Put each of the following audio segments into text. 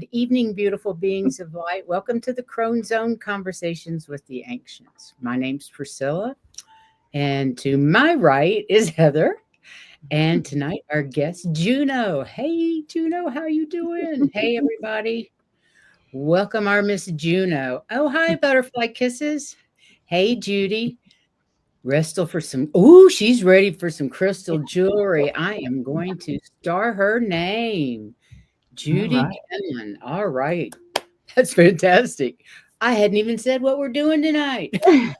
Good evening, beautiful beings of light. Welcome to the Crone Zone Conversations with the Ancients. My name's Priscilla, and to my right is Heather. And tonight, our guest, Juno. Hey, Juno, how you doing? Hey, everybody. Welcome our Miss Juno. Oh, hi, butterfly kisses. Hey, Judy. Restal for some. Ooh, she's ready for some crystal jewelry. I am going to star her name. Judy Kenlon. All right. That's fantastic. I hadn't even said what we're doing tonight. A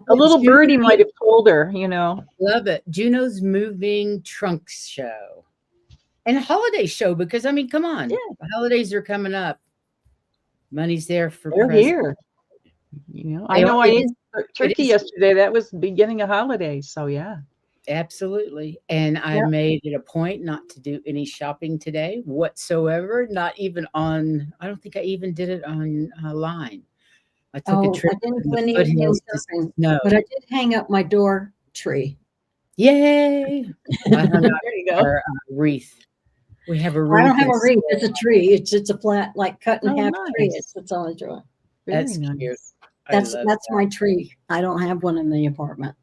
little birdie might have told her, Love it. Juno's Moving Trunks Show. And a holiday show, because, I mean, come on. Yeah. The holidays are coming up. Money's there for They're presents. here. I know I ate turkey yesterday. That was the beginning of holidays. So, yeah. Absolutely. And I made it a point not to do any shopping today whatsoever. Not even on, I don't think I even did it online. I took a trip I didn't to do the any foothills surfing, no. but I did hang up my door tree. Yay! I hung out There you go. our wreath. We have a wreath. I don't have a wreath. It's a tree. It's a flat, like cut in half nice. tree. It's on a joint. That's Very cute. nice. That's my tree. I don't have one in the apartment.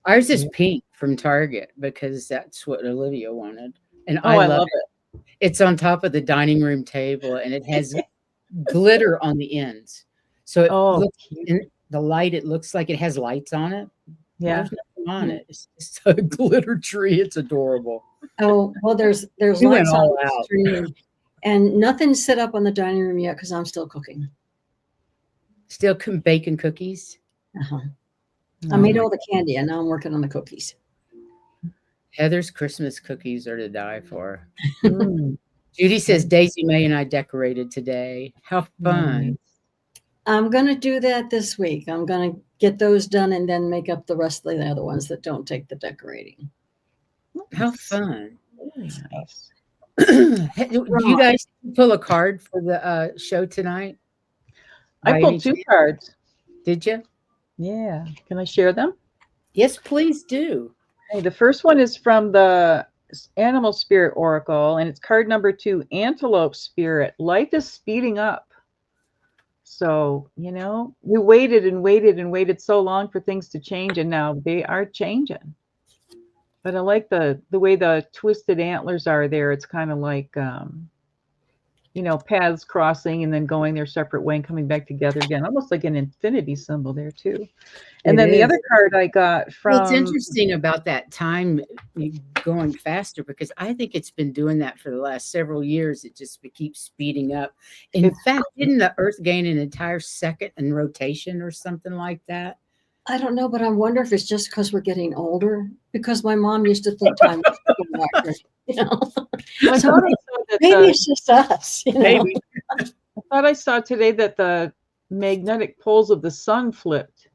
Ours is pink from Target because that's what Olivia wanted. And I love it. It's on top of the dining room table and it has glitter on the ends. So it looks in the light, it looks like it has lights on it. Yeah. There's nothing on it. It's just a glitter tree. It's adorable. Oh, well, there's lights on the tree and nothing's set up on the dining room yet because I'm still cooking. Still baking cookies? Uh-huh. I made all the candy and now I'm working on the cookies. Heather's Christmas cookies are to die for. Judy says Daisy May and I decorated today. How fun. I'm going to do that this week. I'm going to get those done and then make up the rest of the other ones that don't take the decorating. How fun. Very nice. Do you guys pull a card for the show tonight? I pulled 2 cards. Did you? Yeah. Can I share them? Yes, please do. Okay, the first one is from the Animal Spirit Oracle, and it's card number 2, Antelope Spirit. Life is speeding up. So, we waited and waited and waited so long for things to change, and now they are changing. But I like the way the twisted antlers are there. It's kind of like, paths crossing and then going their separate way and coming back together again, almost like an infinity symbol there too. And then the other card I got from... What's interesting about that time going faster, because I think it's been doing that for the last several years. It just keeps speeding up. In fact, didn't the Earth gain an entire second in rotation or something like that? I don't know, but I wonder if it's just because we're getting older. Because my mom used to think time was so maybe it's just us. Maybe. I thought I saw today that the magnetic poles of the sun flipped.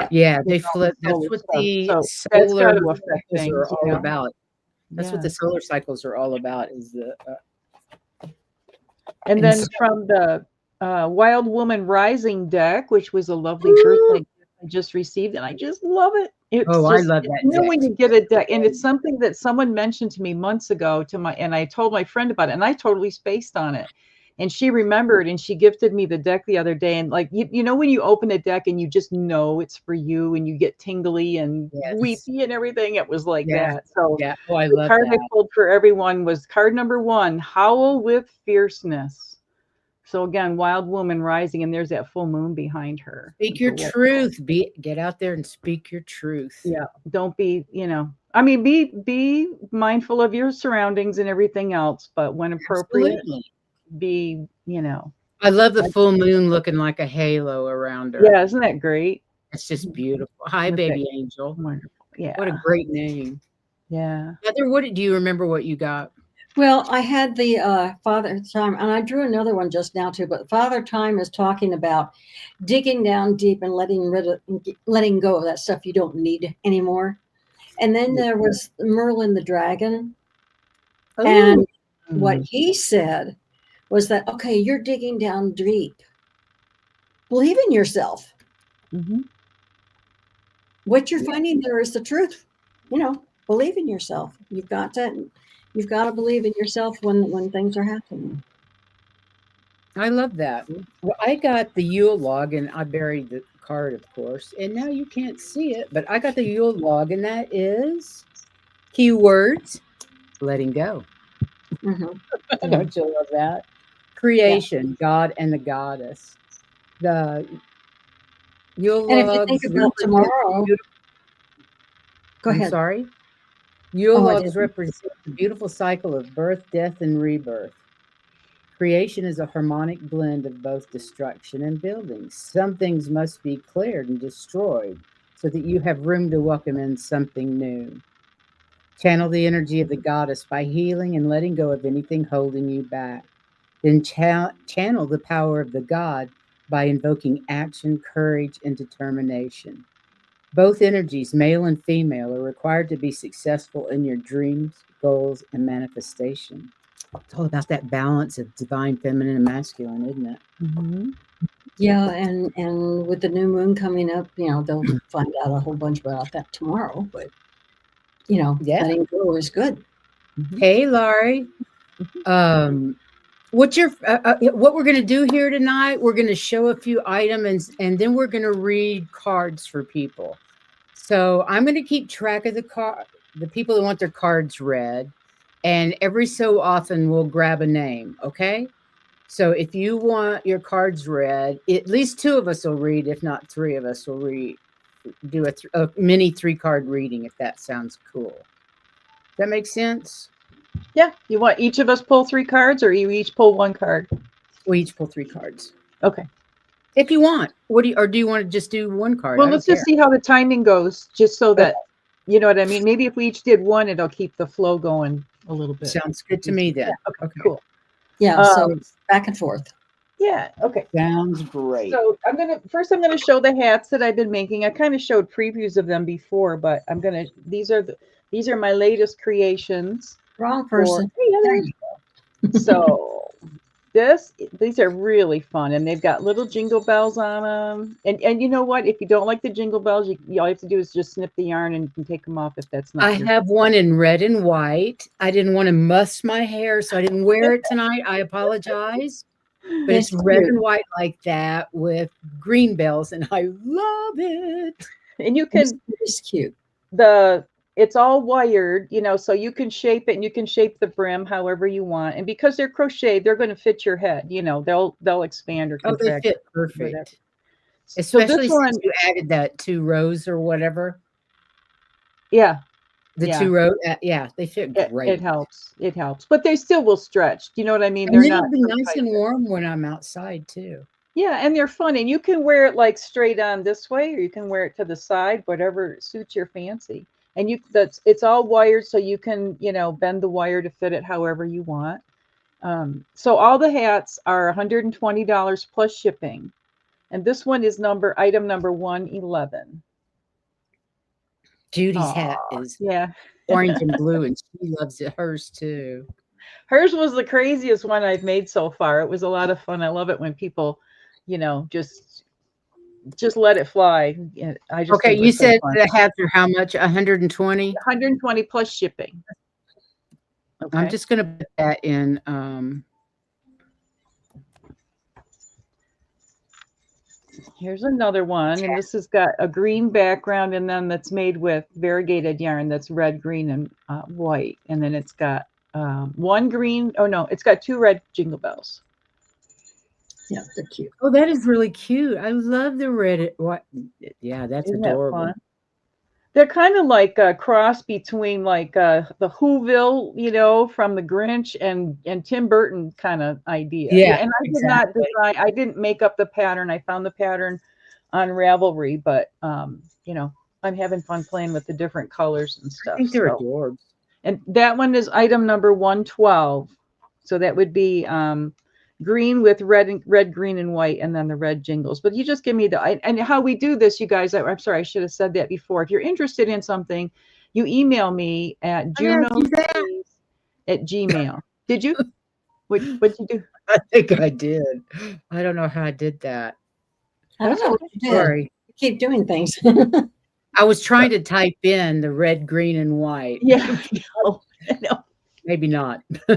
Yeah, they flip. That's what the solar cycles are all about. That's what the solar cycles are all about. Is the and then from the Wild Woman Rising deck, which was a lovely birthday gift I just received, and I just love it. I love that. When you get a deck, and it's something that someone mentioned to me months ago and I told my friend about it, and I totally spaced on it. And she remembered, and she gifted me the deck the other day. And like, when you open a deck and you just know it's for you and you get tingly and weepy and everything, it was like that. So I love the card that. I pulled for everyone was card number 1, Howl with Fierceness. So again, Wild Woman Rising, and there's that full moon behind her. Speak your truth. Get out there and speak your truth. Yeah. Don't be, be mindful of your surroundings and everything else, but when appropriate, be, I love the full moon looking like a halo around her. Yeah, isn't that great? It's just beautiful. Hi, baby angel. Wonderful. Yeah. What a great name. Yeah. Heather, do you remember what you got? Well, I had the Father Time, and I drew another one just now too. But Father Time is talking about digging down deep and letting go of that stuff you don't need anymore. And then there was Merlin the dragon, and what he said was that, okay, you're digging down deep. Believe in yourself. What you're finding there is the truth. Believe in yourself. You've got to. You've got to believe in yourself when things are happening. I love that. Well, I got the Yule log and I buried the card, of course. And now you can't see it, but I got the Yule log, and that is keywords letting go. Mm-hmm. Don't you love that? Creation, yeah. God and the goddess. The Yule and logs. If you think about tomorrow, go ahead. I'm sorry. Yule logs represent the beautiful cycle of birth, death, and rebirth. Creation is a harmonic blend of both destruction and building. Some things must be cleared and destroyed so that you have room to welcome in something new. Channel the energy of the goddess by healing and letting go of anything holding you back. Then channel the power of the god by invoking action, courage, and determination. Both energies, male and female, are required to be successful in your dreams, goals, and manifestation. It's all about that balance of divine feminine and masculine, isn't it? Mm-hmm. Yeah, and with the new moon coming up, they'll find out a whole bunch about that tomorrow. But letting go is good. Mm-hmm. Hey, Laurie. What we're going to do here tonight? We're going to show a few items, and then we're going to read cards for people. So I'm going to keep track of the people that want their cards read. And every so often we'll grab a name, okay? So if you want your cards read, at least 2 of us will read, if not 3 of us will read, do a mini 3-card reading, if that sounds cool. Does that make sense? Yeah. You want each of us pull 3 cards, or you each pull 1 card? We each pull 3 cards. Okay. If you want. Do you want to just do 1 card? Well, let's just see how the timing goes, just so that, you know what I mean? Maybe if we each did 1, it'll keep the flow going a little bit. Sounds good to me then. Yeah, okay, cool. Yeah, so back and forth. Yeah, okay. Sounds great. So I'm gonna show the hats that I've been making. I kind of showed previews of them bese, but these are my latest creations. Wrong person. There you go. So these are really fun, and they've got little jingle bells on them. And you know what? If you don't like the jingle bells, all you have to do is just snip the yarn and you can take them off if that's not. I have one in red and white. I didn't want to muss my hair, so I didn't wear it tonight. I apologize. But it's red and white like that with green bells, and I love it. And you can. It's cute. It's all wired, so you can shape it, and you can shape the brim however you want. And because they're crocheted, they're going to fit your head. They'll expand or contract. They fit perfect. Especially since you added that 2 rows or whatever. Yeah. The 2 rows, they fit great. It helps. But they still will stretch. Do you know what I mean? And they'll be nice and warm when I'm outside too. Yeah, and they're fun. And you can wear it like straight on this way, or you can wear it to the side, whatever suits your fancy. And it's all wired, so you can, bend the wire to fit it however you want. So all the hats are $120 plus shipping. And this one is item number 111. Judy's hat is orange and blue, and she loves hers too. Hers was the craziest one I've made so far. It was a lot of fun. I love it when people, just let it fly. You said the hats are how much? 120? 120 plus shipping. Okay. I'm just going to put that in. Here's another one, and this has got a green background, and then that's made with variegated yarn that's red, green, and white. And then it's got 1 green. Oh no, it's got 2 red jingle bells. Yeah, they're cute. Oh, that is really cute. I love the red. What? Yeah, that's adorable. That they're kind of like a cross between like the Whoville, from the Grinch and Tim Burton kind of idea. Yeah, and I did not design. I didn't make up the pattern. I found the pattern on Ravelry, but I'm having fun playing with the different colors and stuff. I think they're adorable. And that one is item number 112. So that would be green with red, green, and white, and then the red jingles. But you just give me and how we do this, you guys. I'm sorry, I should have said that before. If you're interested in something, you email me at juno@gmail. Did you? What'd you do? I think I did. I don't know how I did that. I don't know what you did. Sorry. You keep doing things. I was trying to type in the red, green, and white. Yeah. I know. maybe not. So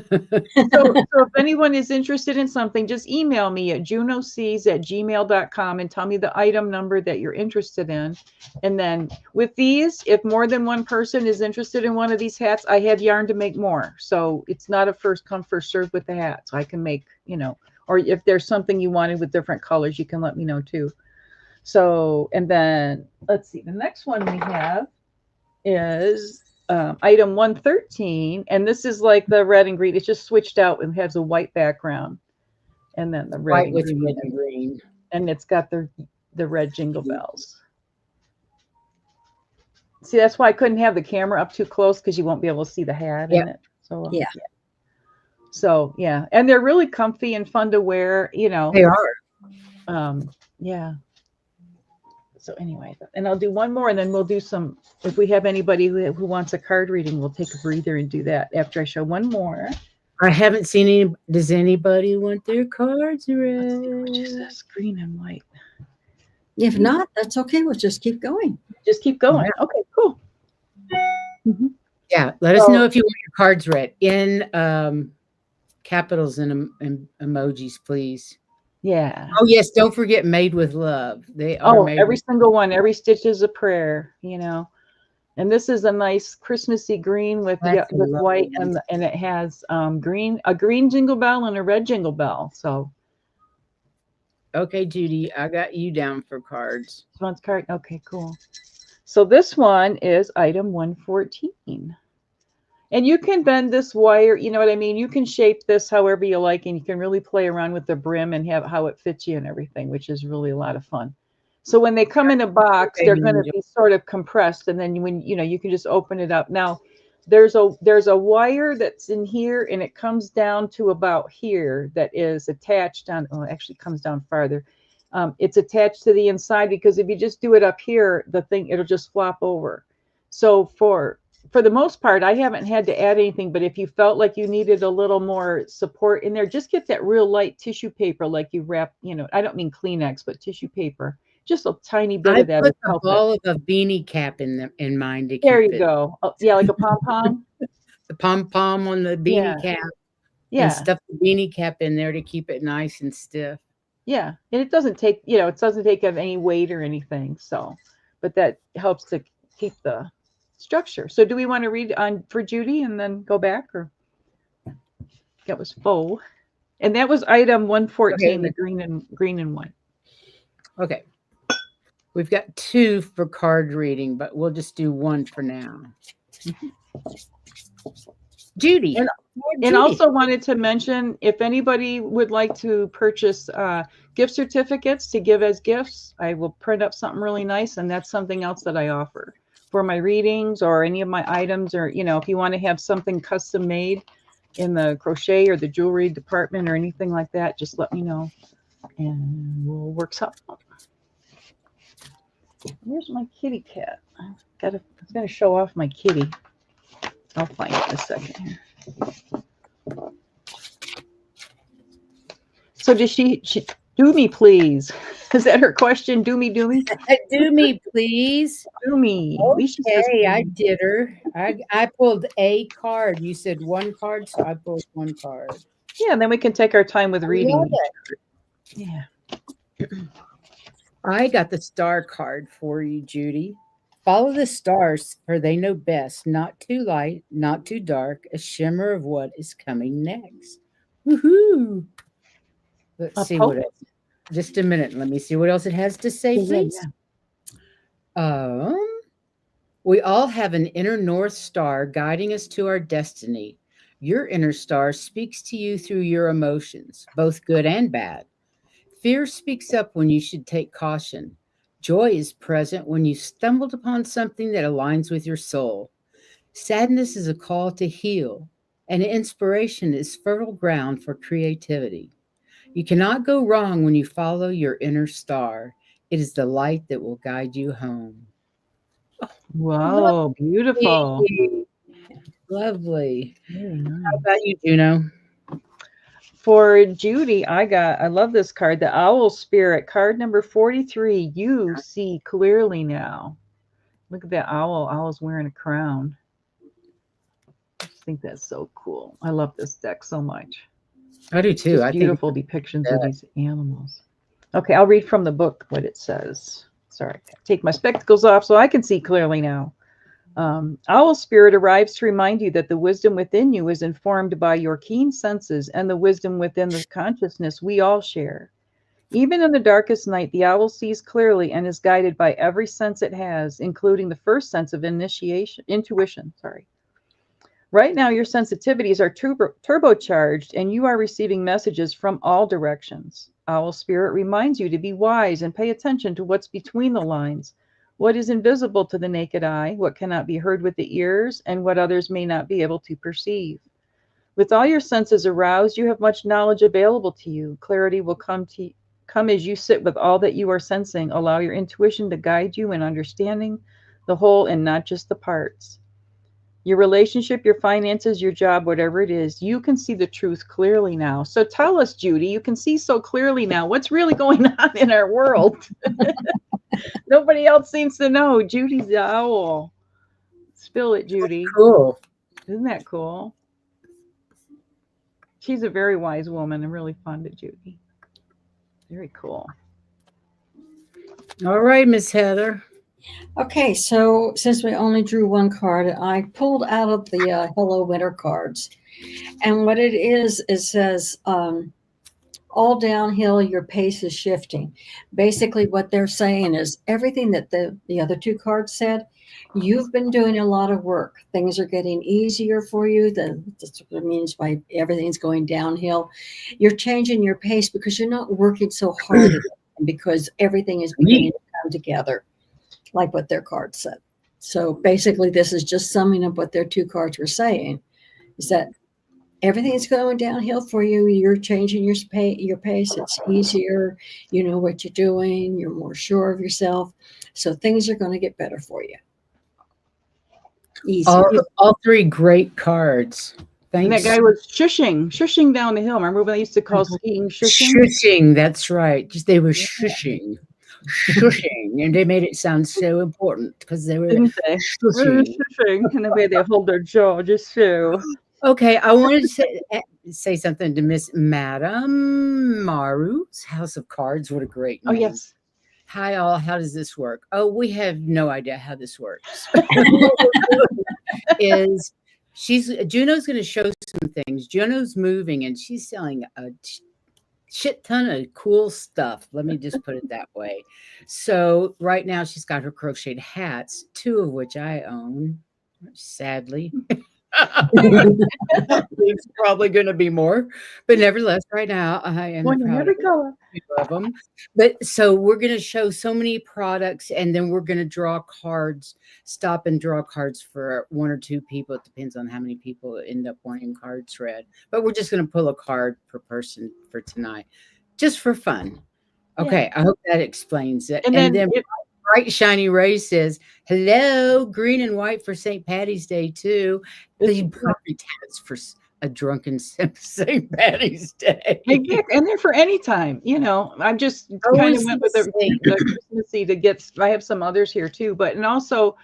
if anyone is interested in something, just email me at junocs@gmail.com and tell me the item number that you're interested in. And then with these, if more than one person is interested in one of these hats, I have yarn to make more. So it's not a first come, first serve with the hats. I can make, or if there's something you wanted with different colors, you can let me know too. So, and then let's see, the next one we have is item 113, and this is like the red and green. It's just switched out and has a white background, and then the red white with red and green, and it's got the red jingle bells. See, that's why I couldn't have the camera up too close, because you won't be able to see the hat in it. So yeah. So yeah, and they're really comfy and fun to wear. They are. Yeah. So anyway, and I'll do one more, and then we'll do some, if we have anybody who wants a card reading, we'll take a breather and do that after I show one more. I haven't seen any. Does anybody want their cards read? Which is this, green and white? If not, that's okay. We'll just keep going. Just keep going. Yeah. Okay, cool. Yeah, let us know if you want your cards read in capitals and emojis, please. Yeah. Oh yes, don't forget made with love. They are made every single one. Every stitch is a prayer, And this is a nice Christmassy green with white, and it has a green jingle bell and a red jingle bell. So okay, Judy, I got you down for cards. This one's card. Okay, cool. So this one is item 114. And you can bend this wire, you know what I mean? You can shape this however you like, and you can really play around with the brim and have how it fits you and everything, which is really a lot of fun. So when they come in a box, they're going to be sort of compressed, and then when you can just open it up. Now, there's a wire that's in here, and it comes down to about here that is attached on. Oh, it actually comes down farther. It's attached to the inside, because if you just do it up here, it'll just flop over. So for the most part, I haven't had to add anything, but if you felt like you needed a little more support in there, just get that real light tissue paper, like you wrap, I don't mean Kleenex, but tissue paper, just a tiny bit of that. I put a ball of a beanie cap in mind to keep there you go. Oh, yeah, like a pom-pom. The pom-pom on the beanie cap. Yeah. And stuff the beanie cap in there to keep it nice and stiff. Yeah. And it doesn't take, it doesn't take any weight or anything. So, but that helps to keep the structure. So do we want to read on for Judy and then go back, or that was faux? And that was item 114, the green and white. Okay. We've got 2 for card reading, but we'll just do 1 for now. Judy. And also wanted to mention, if anybody would like to purchase gift certificates to give as gifts, I will print up something really nice, and that's something else that I offer for my readings or any of my items, or if you want to have something custom made in the crochet or the jewelry department or anything like that, just let me know and we'll work something out. Where's my kitty cat? I was gonna show off my kitty. I'll find it in a second here. So does she do me, please? Is that her question? Do me? Do me, please. Do me. Okay, I did her. I pulled a card. You said 1 card, so I pulled 1 card. Yeah, and then we can take our time with reading. Yeah. I got the star card for you, Judy. Follow the stars, for they know best. Not too light, not too dark. A shimmer of what is coming next. Woohoo! Let's see what else. Just a minute. Let me see what else it has to say, please. Yeah. We all have an inner North Star guiding us to our destiny. Your inner star speaks to you through your emotions, both good and bad. Fear speaks up when you should take caution. Joy is present when you stumbled upon something that aligns with your soul. Sadness is a call to heal, and inspiration is fertile ground for creativity. You cannot go wrong when you follow your inner star. It is the light that will guide you home. Wow, beautiful. Lovely. Nice. How about you, Juno? For Judy, I love this card, the Owl Spirit, card number 43. You see clearly now. Look at that owl. Owl's wearing a crown. Let's think that's so cool. I love this deck so much. I do too. Just beautiful depictions of these animals. Okay, I'll read from the book what it says. Sorry, take my spectacles off so I can see clearly now. Owl spirit arrives to remind you that the wisdom within you is informed by your keen senses and the wisdom within the consciousness we all share. Even in the darkest night, the owl sees clearly and is guided by every sense it has, including the first sense of intuition. Right now, your sensitivities are turbocharged and you are receiving messages from all directions. Owl spirit reminds you to be wise and pay attention to what's between the lines, what is invisible to the naked eye, what cannot be heard with the ears, and what others may not be able to perceive. With all your senses aroused, you have much knowledge available to you. Clarity will come as you sit with all that you are sensing. Allow your intuition to guide you in understanding the whole and not just the parts. Your relationship, your finances, your job, whatever it is, you can see the truth clearly now. So tell us, Judy, you can see so clearly now what's really going on in our world. Nobody else seems to know. Judy's the owl. Spill it, Judy. That's cool. Isn't that cool? She's a very wise woman and really fond of Judy. Very cool. All right, Miss Heather. Okay, so since we only drew one card, I pulled out of the Hello Winter cards. And what it is, it says, all downhill, your pace is shifting. Basically, what they're saying is everything that the other two cards said, you've been doing a lot of work. Things are getting easier for you. That's what it means by everything's going downhill. You're changing your pace because you're not working so hard because everything is beginning to come together, like what their card said. So basically, this is just summing up what their two cards were saying, is that everything's going downhill for you. You're changing your pace. It's easier. You know what you're doing. You're more sure of yourself. So things are going to get better for you. Easy. All three great cards. Thanks. And that guy was shushing down the hill. Remember when they used to call skiing shushing? Shushing, that's right. Just they were shushing. Shushing, and they made it sound so important because they were shushing. And the way they hold their jaw, just so. Okay, I wanted to say something to Miss Madame Maru's House of Cards. What a great name. Oh, yes. Hi, all. How does this work? Oh, we have no idea how this works. Juno's going to show some things. Juno's moving, and she's selling a shit ton of cool stuff. Let me just put it that way. So right now she's got her crocheted hats, 2 of which I own, sadly. There's probably going to be more, but nevertheless, right now I am one in every color of them. But so we're going to show so many products, and then we're going to draw cards. Stop and draw cards for 1 or 2 people. It depends on how many people end up wanting cards read. But we're just going to pull a card per person for tonight, just for fun. Okay, yeah. I hope that explains it. And then Bright Shiny Ray says, hello, green and white for St. Patty's Day, too. The perfect hats for a drunken St. Patty's Day. And they're for any time. You know, I'm just kind of went with the Christmassy to get, I have some others here, too. But, and also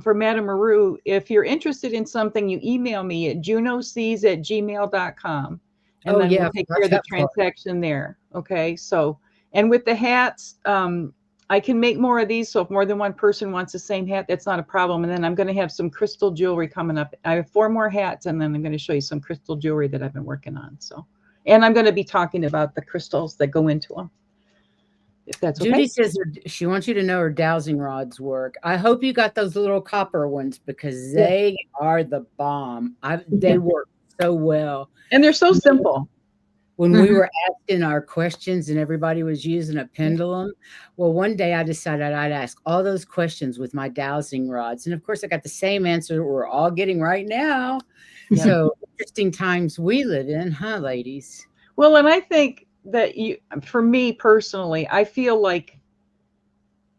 for Madame Maru, if you're interested in something, you email me at junosees@gmail.com. And then we'll take care of the transaction there. Okay, so, and with the hats, I can make more of these, so if more than one person wants the same hat, that's not a problem. And then I'm going to have some crystal jewelry coming up. I have 4 more hats, and then I'm going to show you some crystal jewelry that I've been working on. So, and I'm going to be talking about the crystals that go into them, if that's okay. Judy says she wants you to know her dowsing rods work. I hope you got those little copper ones because they are the bomb. They work so well. And they're so simple. When we were asking our questions and everybody was using a pendulum, well, one day I decided I'd ask all those questions with my dowsing rods. And of course, I got the same answer we're all getting right now. Yeah. So interesting times we live in, huh, ladies? Well, and I think that for me personally, I feel like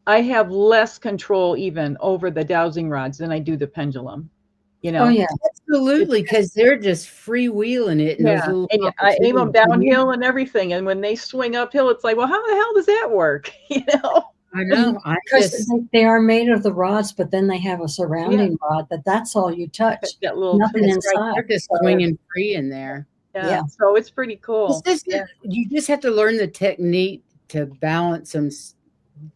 I have less control even over the dowsing rods than I do the pendulum. You know? Oh, yeah, absolutely, because they're just freewheeling it. And I aim them downhill and everything. And when they swing uphill, it's like, well, how the hell does that work? You know? I know. Because they are made of the rods, but then they have a surrounding rod that's all you touch. That little nothing inside. Right. They're just swinging free in there. Yeah. So it's pretty cool. You just have to learn the technique to balance them,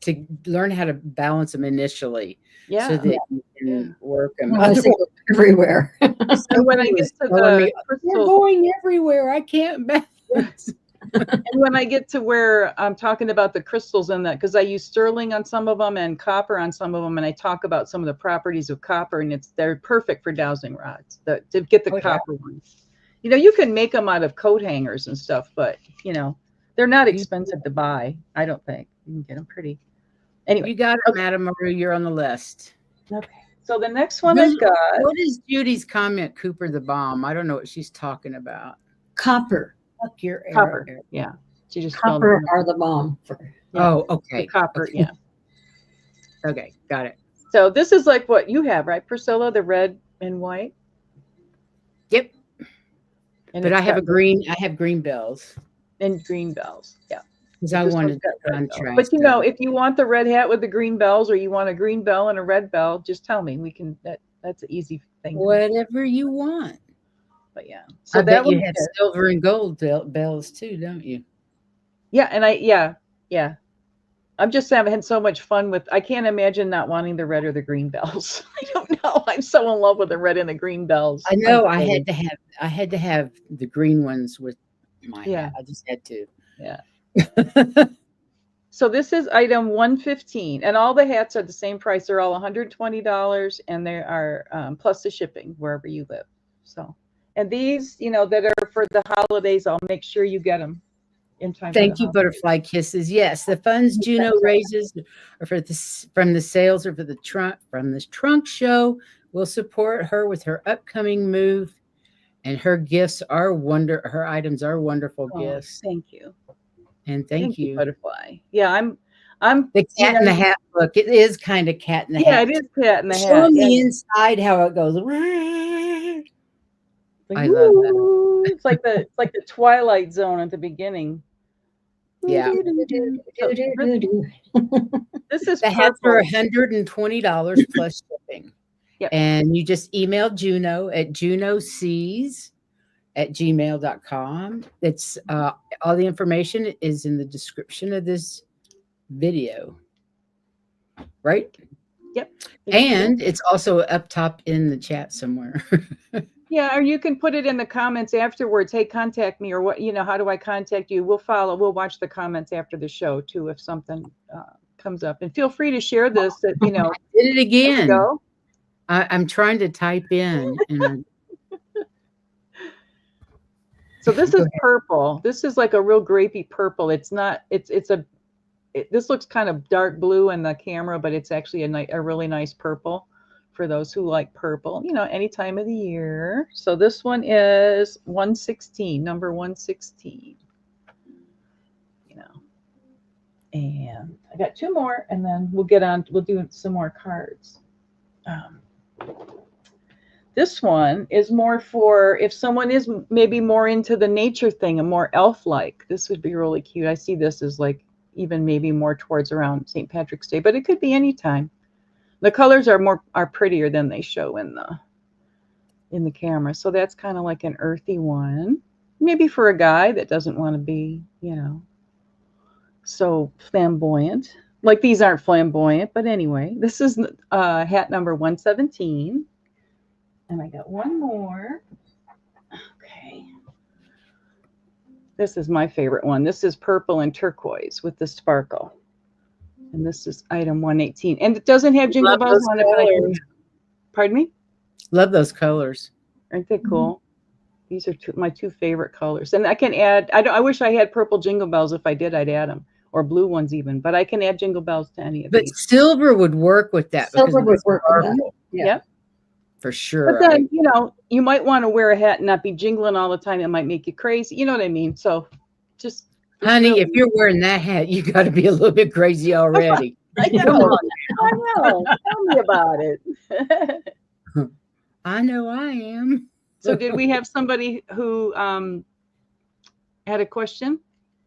to learn how to balance them initially. So that you can work them. Everywhere. So when I get to the they're going everywhere. I can't balance. And when I get to where I'm talking about the crystals in that, because I use sterling on some of them and copper on some of them, and I talk about some of the properties of copper, and they're perfect for dowsing rods. To get the copper ones, you can make them out of coat hangers and stuff, but they're not expensive to buy. I don't think you can get them pretty. Anyway, you got it, Madam Maru. You're on the list. Okay. So the next one I've got. What is Judy's comment? Cooper the bomb. I don't know what she's talking about. Copper. Copper. Yeah. She just copper are the bomb. Oh, okay. The copper. Okay. Yeah. Okay, got it. So this is like what you have, right, Priscilla? The red and white. Yep. But I have green bells. And green bells. Yeah. Because I wanted to contrast. But if you want the red hat with the green bells, or you want a green bell and a red bell, just tell me. We can. That's an easy thing. Whatever you want. But yeah. So I bet you have silver and gold bells too, don't you? Yeah, and yeah. I'm just having so much fun with. I can't imagine not wanting the red or the green bells. I don't know. I'm so in love with the red and the green bells. I know. I had to have the green ones with my hat. I just had to. Yeah. So this is item 115, and all the hats are the same price. They're all $120, and they are plus the shipping wherever you live. So, and these, that are for the holidays, I'll make sure you get them in time. Thank you, Butterfly Kisses. Yes, the funds Juno raises are from the sales or from this trunk show will support her with her upcoming move, and her gifts are her items are wonderful gifts. Thank you. And thank you, Butterfly. Yeah, I'm the cat in the hat look. It is kind of cat in the hat. Yeah, it is cat in the hat. Show them the inside how it goes. I love that. It's like the Twilight Zone at the beginning. Yeah. This is the hats are $120 plus shipping. Yep. And you just email Juno at junosees@gmail.com. It's all the information is in the description of this video, right? Yep. And it's also up top in the chat somewhere. Yeah, or you can put it in the comments afterwards. Hey, contact me, or what? How do I contact you? We'll follow. We'll watch the comments after the show too if something comes up. And feel free to share this. That I did it again. I'm trying to type in. And so this is purple. This is like a real grapey purple. It's not. This looks kind of dark blue in the camera, but it's actually a really nice purple for those who like purple. Any time of the year. So this one is 116, number 116. And I got two more, and then we'll do some more cards. This one is more for if someone is maybe more into the nature thing and more elf-like. This would be really cute. I see this as like even maybe more towards around St. Patrick's Day, but it could be any time. The colors are prettier than they show in the camera. So that's kind of like an earthy one. Maybe for a guy that doesn't want to be, so flamboyant. Like these aren't flamboyant, but anyway, this is hat number 117. And I got one more. Okay. This is my favorite one. This is purple and turquoise with the sparkle. And this is item 118. And it doesn't have jingle bells on it, but pardon me? Love those colors. Aren't they cool? These are my two favorite colors. And I can add, I wish I had purple jingle bells. If I did, I'd add them. Or blue ones even. But I can add jingle bells to any of these. But silver would work with that. Silver would work with that. Yeah. For sure. But then, you might want to wear a hat and not be jingling all the time. It might make you crazy. You know what I mean? So just... Honey, if you're wearing that hat, you got to be a little bit crazy already. I know. Tell me about it. I know I am. So did we have somebody who had a question?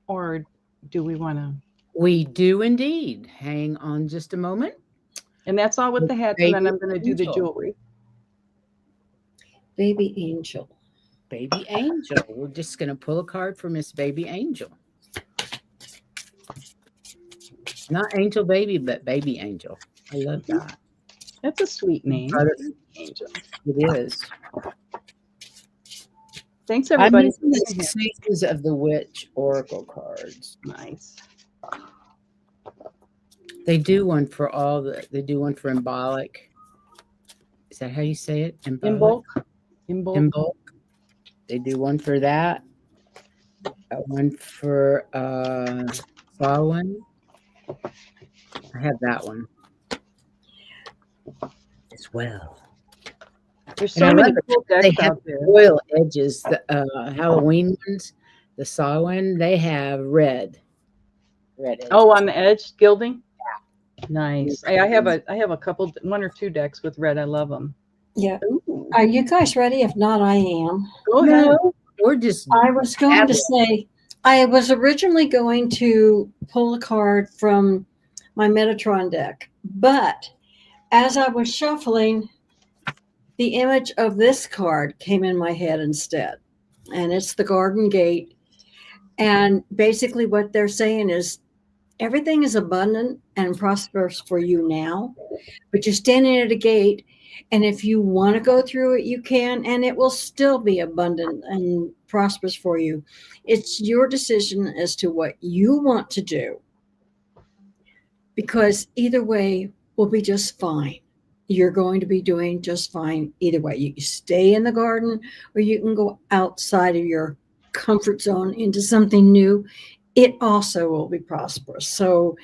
Or do we want to? We do indeed. Hang on just a moment. And that's all with the hats, and then I'm going to do the jewelry. Baby Angel. Baby Angel. We're just going to pull a card for Miss Baby Angel. Not Angel Baby, but Baby Angel. I love that. That's a sweet name. Angel. It is. Thanks, everybody. I'm using the Faces of the Witch Oracle cards. Nice. They do one for they do one for Embolic. Is that how you say it? Embolic. They do one for that. One for Samhain. I have that one as well. There's so many cool decks out there. Royal edges, the Halloween ones, the Samhain, they have red edges. Oh, on the edge gilding. Yeah, nice. I have a couple, one or two decks with red. I love them. Yeah. Ooh. Are you guys ready? If not, I am. Go ahead. We're just. I was going to say, I was originally going to pull a card from my Metatron deck, but as I was shuffling, the image of this card came in my head instead, and it's the Garden Gate. And basically what they're saying is everything is abundant and prosperous for you now, but you're standing at a gate, and if you want to go through it, you can, and it will still be abundant and prosperous for you. It's your decision as to what you want to do, because either way will be just fine. You're going to be doing just fine either way. You can stay in the garden, or you can go outside of your comfort zone into something new. It also will be prosperous. So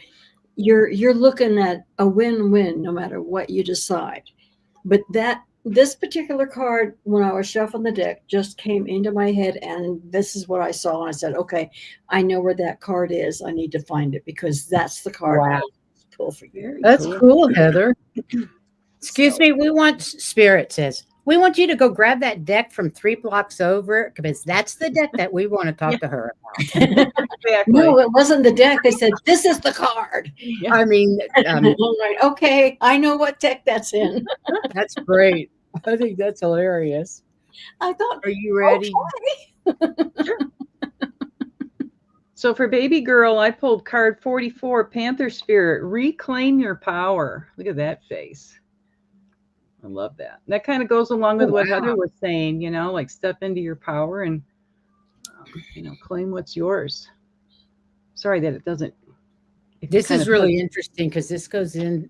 you're looking at a win-win no matter what you decide. But this particular card, when I was shuffling the deck, just came into my head, and this is what I saw. And I said, okay, I know where that card is. I need to find it, because that's the card I pull for you. That's cool, Heather. Excuse me, Spirit says, we want you to go grab that deck from 3 blocks over, because that's the deck that we want to talk to her about. Exactly. No, it wasn't the deck. They said, this is the card. Yeah. I mean, right, okay, I know what deck that's in. That's great. I think that's hilarious. I thought, are you ready? Okay. Sure. So for baby girl, I pulled card 44, Panther Spirit, reclaim your power. Look at that face. I love that. That kind of goes along with what Heather was saying, like step into your power and, claim what's yours. Sorry that it doesn't. This is really interesting, because this goes in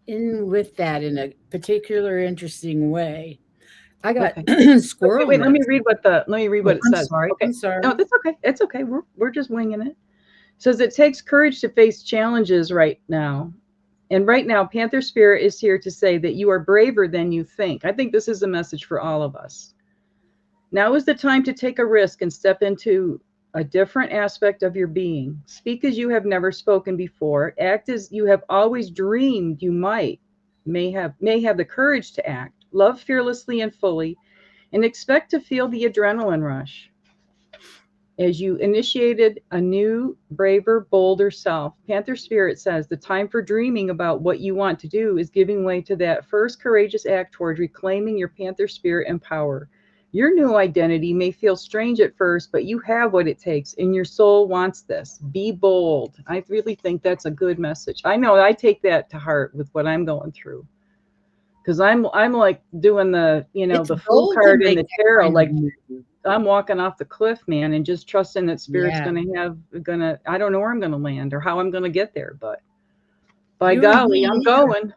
with that in a particular interesting way. I got squirrel. Wait, let me read what it says. Sorry. Okay. I'm sorry. No, that's okay. It's okay. We're just winging it. It says it takes courage to face challenges right now. And right now, Panther Spirit is here to say that you are braver than you think. I think this is a message for all of us. Now is the time to take a risk and step into a different aspect of your being. Speak as you have never spoken before. Act as you have always dreamed you may have the courage to act. Love fearlessly and fully, and expect to feel the adrenaline rush as you initiated a new, braver, bolder self. Panther Spirit says the time for dreaming about what you want to do is giving way to that first courageous act toward reclaiming your Panther Spirit and power. Your new identity may feel strange at first, but you have what it takes, and your soul wants this. Be bold. I really think that's a good message. I know I take that to heart with what I'm going through. Because I'm like doing the, the full card in the tarot, like I'm walking off the cliff, man, and just trusting that Spirit's I don't know where I'm going to land or how I'm going to get there, but by golly, I'm going.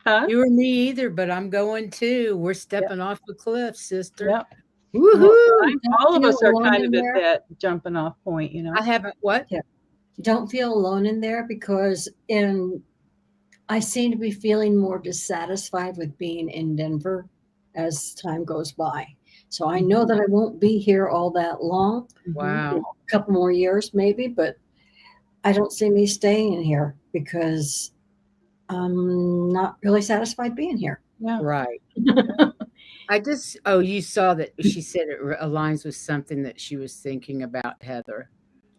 Huh? You or me either, but I'm going too. We're stepping off the cliff, sister. Yep. Woohoo! All of us are kind of at that jumping off point, I haven't, what? Yeah. Don't feel alone in there, because I seem to be feeling more dissatisfied with being in Denver as time goes by. So I know that I won't be here all that long. Wow. A couple more years maybe, but I don't see me staying in here because I'm not really satisfied being here. Yeah. Right. You saw that she said it aligns with something that she was thinking about, Heather.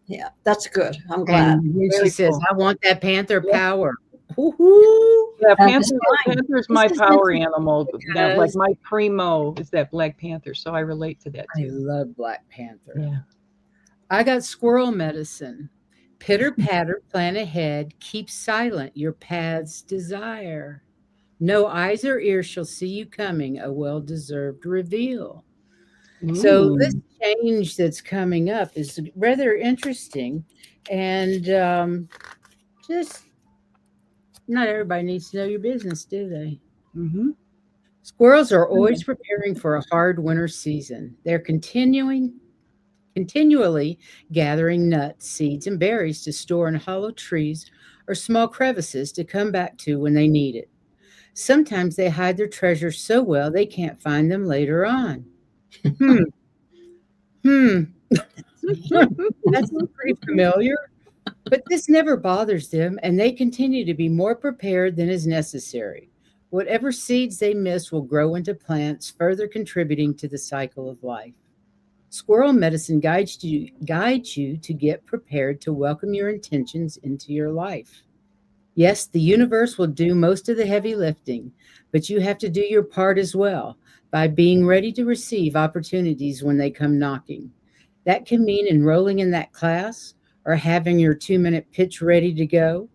Yeah, that's good. I'm glad. And she says, cool. I want that panther power. Woo-hoo. Yeah, Panther's my power animal. That, like my primo is that Black Panther, so I relate to that too. I love Black Panther. Yeah. I got squirrel medicine. Pitter patter, plan ahead, keep silent your path's desire. No eyes or ears shall see you coming, a well-deserved reveal. So this change that's coming up is rather interesting, and just not everybody needs to know your business, do they? Mm-hmm. Squirrels are always preparing for a hard winter season. They're continually gathering nuts, seeds, and berries to store in hollow trees or small crevices to come back to when they need it. Sometimes they hide their treasures so well they can't find them later on. Hmm. Hmm. That's pretty familiar. But this never bothers them, and they continue to be more prepared than is necessary. Whatever seeds they miss will grow into plants, further contributing to the cycle of life. Squirrel medicine guides you to get prepared to welcome your intentions into your life. Yes, the universe will do most of the heavy lifting, but you have to do your part as well by being ready to receive opportunities when they come knocking. That can mean enrolling in that class or having your 2-minute pitch ready to go.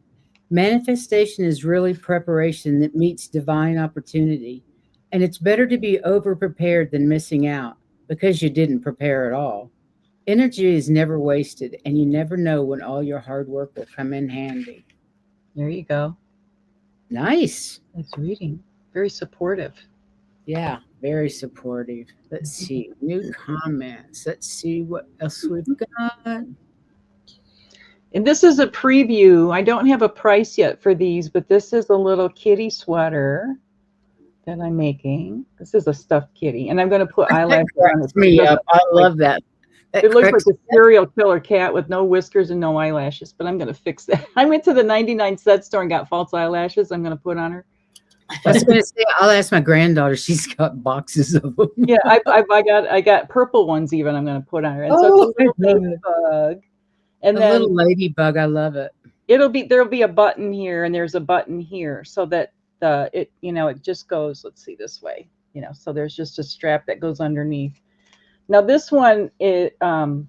Manifestation is really preparation that meets divine opportunity. And it's better to be over prepared than missing out because you didn't prepare at all. Energy is never wasted, and you never know when all your hard work will come in handy. There you go. Nice. Nice reading. Very supportive. Yeah, very supportive. Let's see. New comments. Let's see what else we've got. And this is a preview. I don't have a price yet for these, but this is a little kitty sweater that I'm making. This is a stuffed kitty, and I'm going to put eyelashes on it. Me up. I love that. It looks like a serial killer cat with no whiskers and no eyelashes, but I'm going to fix that. I went to the 99 cent store and got false eyelashes I'm going to put on her. I was going to say, I'll ask my granddaughter. She's got boxes of them. Yeah, I got purple ones even I'm going to put on her. And so it's a little ladybug. And a little ladybug. I love it. There'll be a button here and there's a button here so that it just goes, let's see, this way, so there's just a strap that goes underneath. Now this one is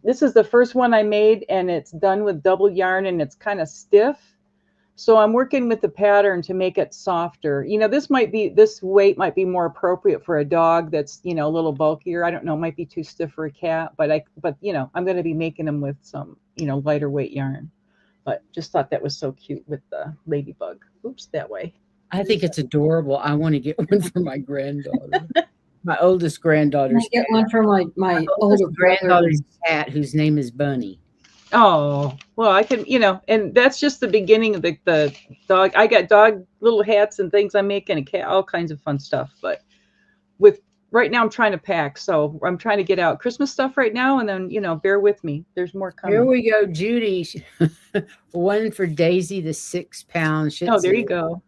this is the first one I made, and it's done with double yarn and it's kind of stiff. So I'm working with the pattern to make it softer. This weight might be more appropriate for a dog that's, a little bulkier. I don't know, it might be too stiff for a cat, but I'm going to be making them with some, lighter weight yarn. But just thought that was so cute with the ladybug. Oops, that way. I think it's adorable. I want to get one for my granddaughter. My oldest granddaughter's cat. I get one for my older granddaughter's cat, whose name is Bunny. Oh, well, I can, and that's just the beginning of the dog. I got dog little hats and things I'm making, a cat, all kinds of fun stuff. But right now I'm trying to pack. So I'm trying to get out Christmas stuff right now. And then, bear with me. There's more coming. Here we go, Judy. One for Daisy, the 6-pound Shih Tzu. Oh, there you go.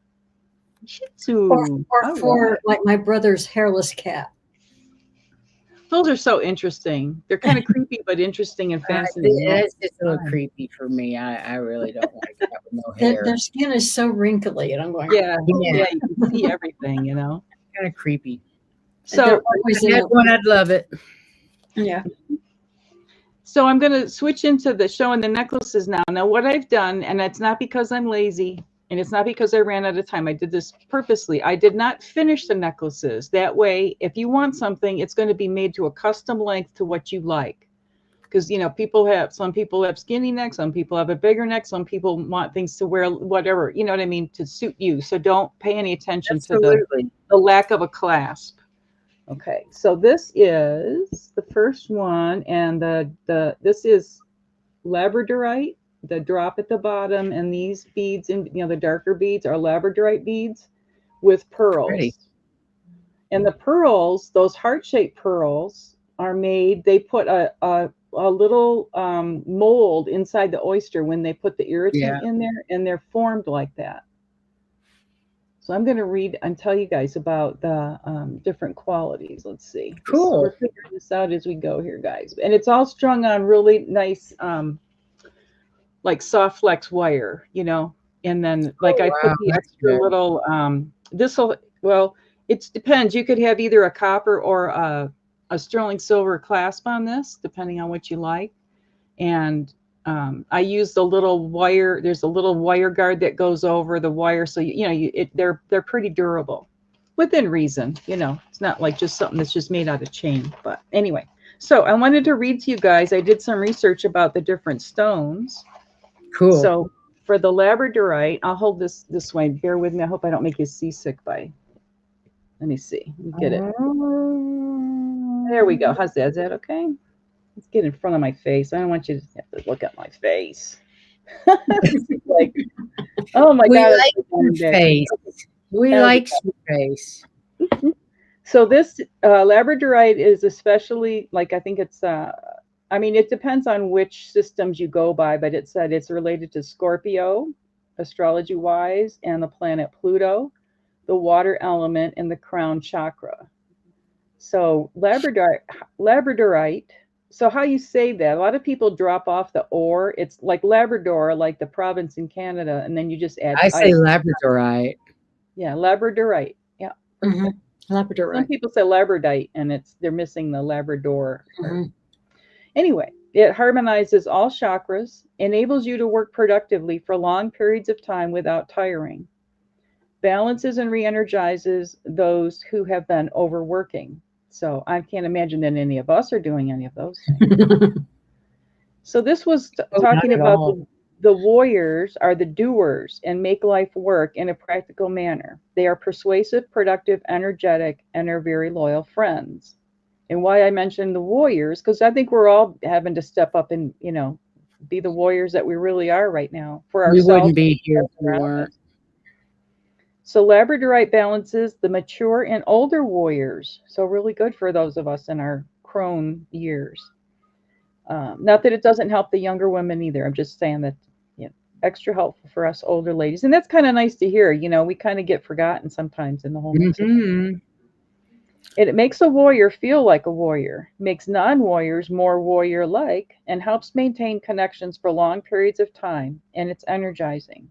Shih Tzu. Or for like my brother's hairless cat. Those are so interesting. They're kind of creepy, but interesting and fascinating. It's just a little creepy for me. I really don't like that with no hair. Their skin is so wrinkly, and I'm going, yeah, you can see everything, Kind of creepy. So if I had one, I'd love it. Yeah. So I'm going to switch into the showing the necklaces now. Now, what I've done, and it's not because I'm lazy, and it's not because I ran out of time. I did this purposely. I did not finish the necklaces. That way, if you want something, it's going to be made to a custom length to what you like. Because, some people have skinny necks, some people have a bigger neck, some people want things to wear whatever, you know what I mean, to suit you. So don't pay any attention to the lack of a clasp. Okay, so this is the first one, and this is labradorite. The drop at the bottom, and these beads, and the darker beads are labradorite beads with pearls. Pretty. And the pearls, those heart-shaped pearls, are made. They put a little mold inside the oyster when they put the irritant in there, and they're formed like that. So I'm going to read and tell you guys about the different qualities. Let's see. Cool. We're figuring this out as we go here, guys. And it's all strung on really nice like soft flex wire, you know, and then like I put the extra little well, it depends. You could have either a copper or a sterling silver clasp on this, depending on what you like. And I use the little wire. There's a little wire guard that goes over the wire, so they're pretty durable, within reason. You know, it's not like just something that's just made out of chain. But anyway, so I wanted to read to you guys. I did some research about the different stones. Cool. So for the labradorite, I'll hold this way. Bear with me. I hope I don't make you seasick by. Let me see. Let me get it. There we go. How's that? Is that okay? Let's get in front of my face. I don't want you to have to look at my face. Like, oh my God. Like your face. We like your face. So this labradorite is especially, like, I think it's, I mean, it depends on which systems you go by, but it said it's related to Scorpio, astrology-wise, and the planet Pluto, the water element, and the crown chakra. So labradorite. So how you say that? A lot of people drop off the "or." It's like Labrador, like the province in Canada, and then you just add. I say labradorite. Yeah, labradorite. Yeah, labradorite. Some people say labradite, and they're missing the Labrador. Anyway, it harmonizes all chakras, enables you to work productively for long periods of time without tiring, balances and re-energizes those who have been overworking. So I can't imagine that any of us are doing any of those things. So this was talking about the warriors are the doers and make life work in a practical manner. They are persuasive, productive, energetic, and are very loyal friends. And why I mentioned the warriors, because I think we're all having to step up and, you know, be the warriors that we really are right now for ourselves. We wouldn't be here if we weren't. So labradorite balances the mature and older warriors. So really good for those of us in our crone years. Not that it doesn't help the younger women either. I'm just saying that, you know, extra helpful for us older ladies. And that's kind of nice to hear. You know, we kind of get forgotten sometimes in the whole mix. It makes a warrior feel like a warrior, makes non-warriors more warrior-like, and helps maintain connections for long periods of time. And it's energizing.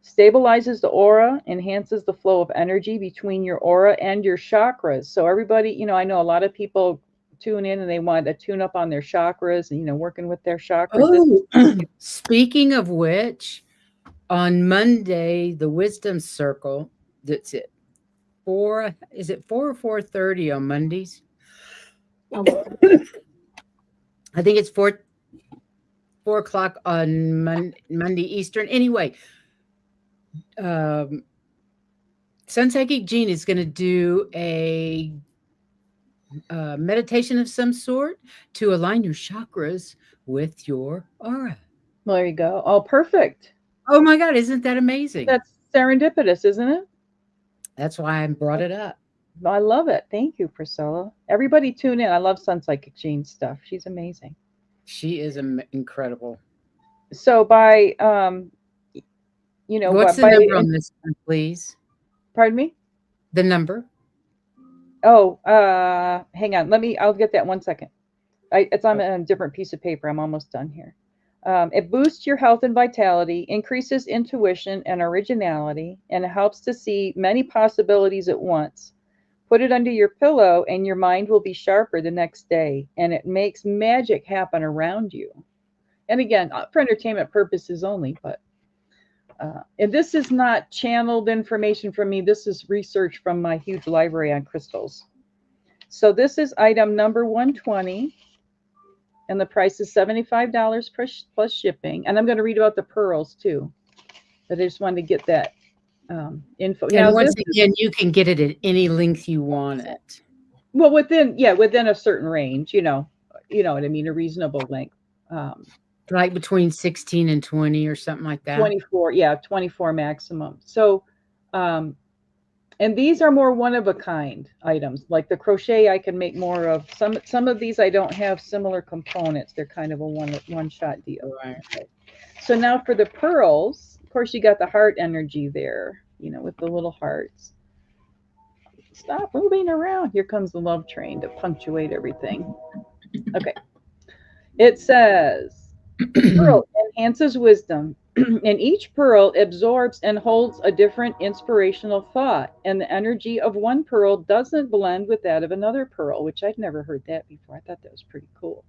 Stabilizes the aura, enhances the flow of energy between your aura and your chakras. So everybody, you know, I know a lot of people tune in and they want to tune up on their chakras and, you know, working with their chakras. Oh, speaking of which, on Monday, the Wisdom Circle, that's it. Is it 4 or 4:30 on Mondays? I think it's 4 o'clock on Monday Eastern. Anyway, Sun Psychic Jean is going to do a meditation of some sort to align your chakras with your aura. Well, there you go. Oh, perfect. Oh my God, isn't that amazing? That's serendipitous, isn't it? That's why I brought it up. I love it. Thank you, Priscilla. Everybody tune in. I love Sun Psychic Jean's stuff. She's amazing. She is incredible. So by, you know, what's the number on this one, please? Pardon me? The number. Oh, hang on. I'll get that 1 second. It's on a different piece of paper. I'm almost done here. It boosts your health and vitality, increases intuition and originality, and it helps to see many possibilities at once. Put it under your pillow and your mind will be sharper the next day, and it makes magic happen around you. And again, for entertainment purposes only, but and this is not channeled information from me. This is research from my huge library on crystals. So this is item number 120. And the price is $75 plus shipping. And I'm going to read about the pearls too. But I just wanted to get that info. And now, once again, you can get it at any length you want it. Well, within a certain range, you know what I mean, a reasonable length. Like between 16 and 20 or something like that. 24, yeah, 24 maximum. So, and these are more one-of-a-kind items. Like the crochet, I can make more of. Some of these I don't have similar components. They're kind of a one-shot deal. Right. So now for the pearls, of course, you got the heart energy there, you know, with the little hearts. Stop moving around. Here comes the love train to punctuate everything. Okay. It says, pearl enhances wisdom. And each pearl absorbs and holds a different inspirational thought. And the energy of one pearl doesn't blend with that of another pearl, which I'd never heard that before. I thought that was pretty cool.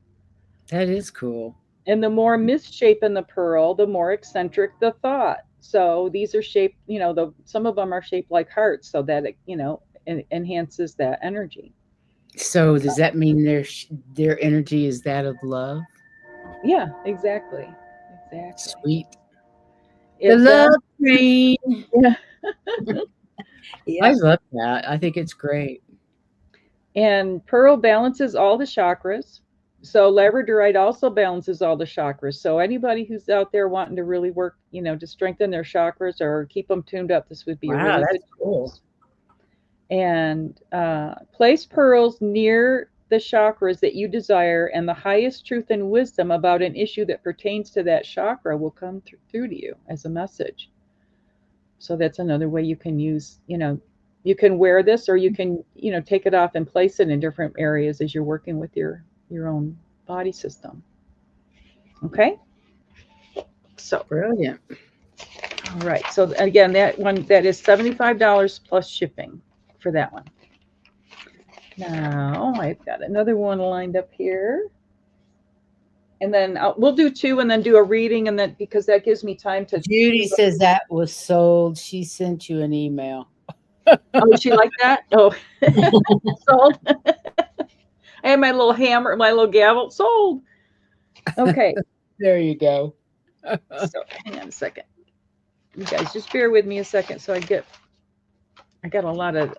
That is cool. And the more misshapen the pearl, the more eccentric the thought. So these are shaped, some of them are shaped like hearts, so that it, enhances that energy. So does that mean their energy is that of love? Yeah, exactly. Sweet. The It's love train. Yeah. I love that. I think it's great. And pearl balances all the chakras. So labradorite also balances all the chakras. So anybody who's out there wanting to really work, to strengthen their chakras or keep them tuned up, this would be a really good cool. And place pearls near the chakras that you desire, and the highest truth and wisdom about an issue that pertains to that chakra will come through to you as a message. So that's another way you can use, you can wear this, or you can, take it off and place it in different areas as you're working with your own body system. Okay. So brilliant. All right. So again, that is $75 plus shipping for that one. Now I've got another one lined up here. And then we'll do two and then do a reading, and then because that gives me time to. Judy says that was sold. She sent you an email. Oh, she like that? Oh, sold. I had my little hammer, my little gavel, sold. Okay. There you go. So hang on a second. You guys just bear with me a second. So I got a lot of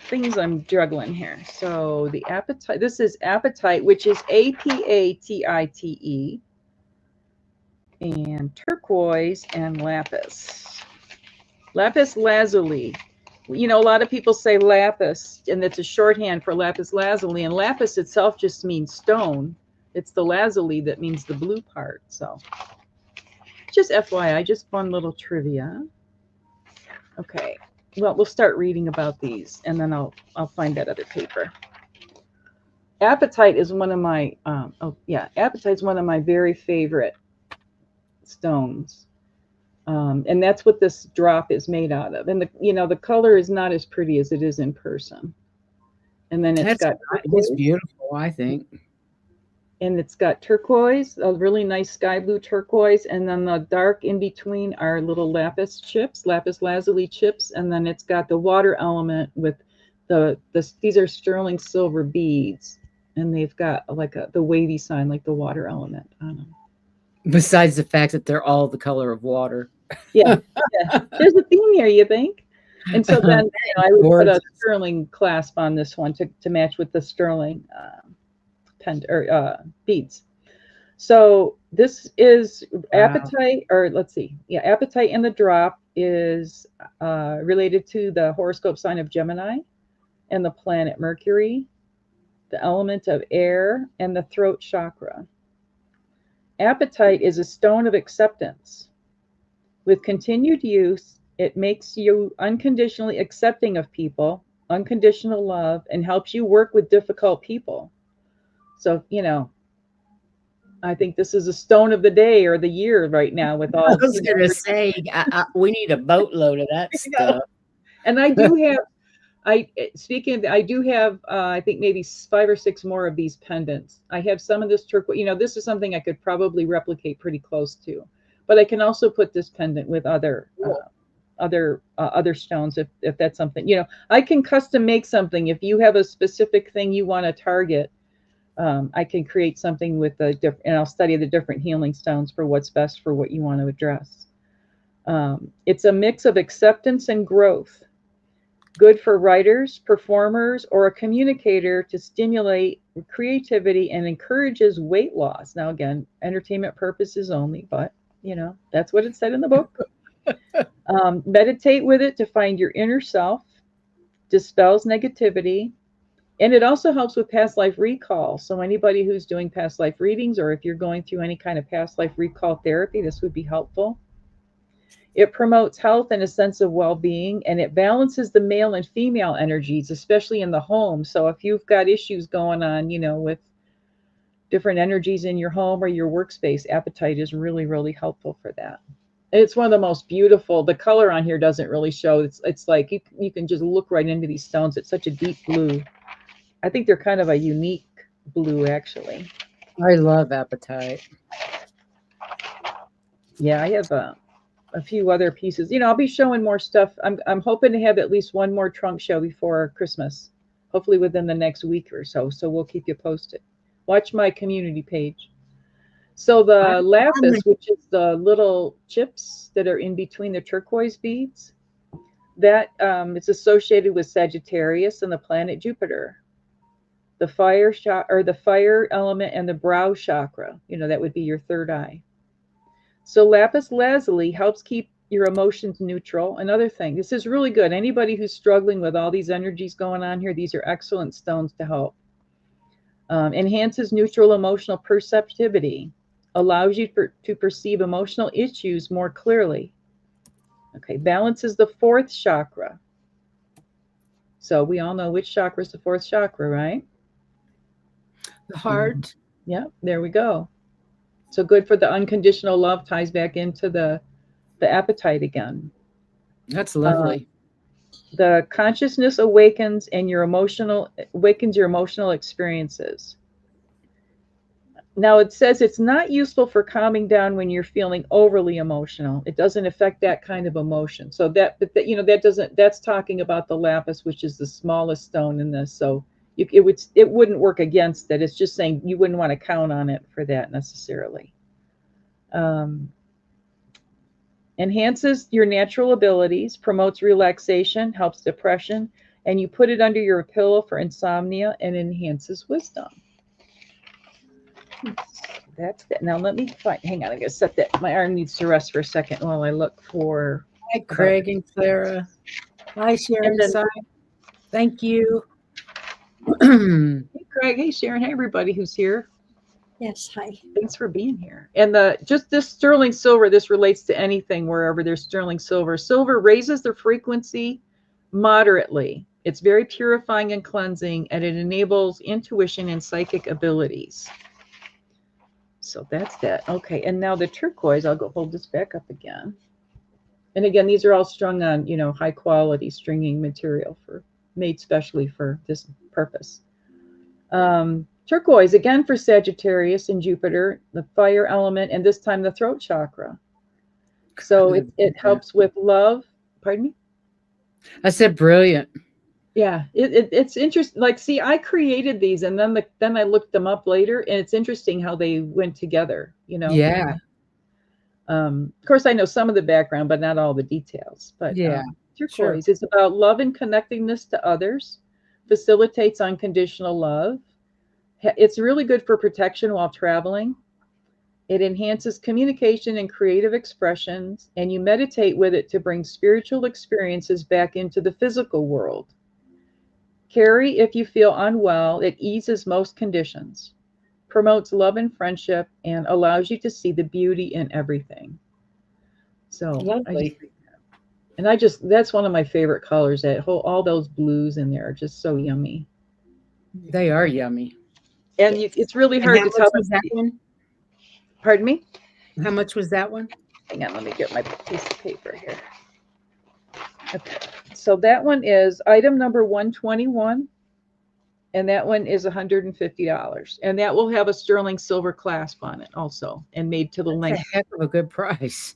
things I'm juggling here. So the apatite, this is apatite, which is APATITE, and turquoise and lapis. Lapis lazuli. A lot of people say lapis, and it's a shorthand for lapis lazuli, and lapis itself just means stone. It's the lazuli that means the blue part. So just FYI, just fun little trivia. Okay. Well, we'll start reading about these, and then I'll find that other paper. Apatite is one of my apatite is one of my very favorite stones, and that's what this drop is made out of. And the color is not as pretty as it is in person. And then it's beautiful, I think. And it's got turquoise, a really nice sky blue turquoise, and then the dark in between are little lapis chips, lapis lazuli chips, and then it's got the water element with these are sterling silver beads, and they've got like the wavy sign like the water element on them. Besides the fact that they're all the color of water. Yeah. There's a theme here, you think? And so then I would put a sterling clasp on this one to match with the sterling beads. So this is apatite, or let's see, apatite in the drop is related to the horoscope sign of Gemini and the planet Mercury, the element of air, and the throat chakra. Apatite is a stone of acceptance. With continued use, it makes you unconditionally accepting of people, unconditional love, and helps you work with difficult people. So, I think this is a stone of the day or the year right now with all. I was going to say, we need a boatload of that stuff. And I do have, I do have, I think maybe 5 or 6 more of these pendants. I have some of this turquoise, this is something I could probably replicate pretty close to, but I can also put this pendant with other stones if that's something, I can custom make something. If you have a specific thing you want to target, I can create something with and I'll study the different healing stones for what's best for what you want to address. It's a mix of acceptance and growth, good for writers, performers, or a communicator to stimulate creativity and encourages weight loss. Now, again, entertainment purposes only, but that's what it said in the book. Meditate with it to find your inner self, dispels negativity. And it also helps with past life recall. So anybody who's doing past life readings, or if you're going through any kind of past life recall therapy, this would be helpful. It promotes health and a sense of well-being, and it balances the male and female energies, especially in the home. So if you've got issues going on, with different energies in your home or your workspace, apatite is really, really helpful for that. It's one of the most beautiful. The color on here doesn't really show. It's like you can just look right into these stones. It's such a deep blue. I think they're kind of a unique blue, actually. I love apatite. Yeah, I have a few other pieces. I'll be showing more stuff. I'm hoping to have at least one more trunk show before Christmas, hopefully within the next week or so. So we'll keep you posted. Watch my community page. So the lapis, which is the little chips that are in between the turquoise beads, that it's associated with Sagittarius and the planet Jupiter. The fire element and the brow chakra, that would be your third eye. So lapis lazuli helps keep your emotions neutral. Another thing, this is really good. Anybody who's struggling with all these energies going on here, these are excellent stones to help. Enhances neutral emotional perceptivity. Allows you to perceive emotional issues more clearly. Okay, balances the fourth chakra. So we all know which chakra is the fourth chakra, right? The heart. Yeah, there we go. So good for the unconditional love, ties back into the apatite again. That's lovely. The consciousness awakens your emotional experiences. Now it says it's not useful for calming down when you're feeling overly emotional. It doesn't affect that kind of emotion. So that's talking about the lapis, which is the smallest stone in this. So it wouldn't work against it. It's just saying you wouldn't want to count on it for that necessarily. Enhances your natural abilities, promotes relaxation, helps depression, and you put it under your pillow for insomnia and enhances wisdom. That's it. Now let me hang on, I gotta set that. My arm needs to rest for a second while I look for. Hi, Craig and Clara. Hi, Sharon. Thank you. Hey, Craig. Hey, Sharon. Hey, everybody who's here. Yes, hi. Thanks for being here. And just this sterling silver, this relates to anything wherever there's sterling silver. Silver raises the frequency moderately. It's very purifying and cleansing, and it enables intuition and psychic abilities. So that's that. Okay, and now the turquoise, I'll go hold this back up again. And again, these are all strung on, high quality stringing material made specially for this purpose. Turquoise, again for Sagittarius and Jupiter, the fire element, and this time the throat chakra. So it helps with love. Pardon me? I said brilliant. Yeah, it's interesting. Like, see, I created these, and then I looked them up later, and it's interesting how they went together. Yeah. Of course, I know some of the background, but not all the details. But yeah, turquoise is about love and connectingness to others. Facilitates unconditional love. It's really good for protection while traveling. It enhances communication and creative expressions, and you meditate with it to bring spiritual experiences back into the physical world. Carry if you feel unwell. It eases most conditions. Promotes love and friendship, and allows you to see the beauty in everything. So lovely. That's one of my favorite colors. All those blues in there are just so yummy. They are yummy. And it's really hard to tell. Was that one? Pardon me? How much was that one? Hang on, let me get my piece of paper here. Okay, so that one is item number 121, and that one is $150, and that will have a sterling silver clasp on it also, and made to the length. That's a heck of a good price.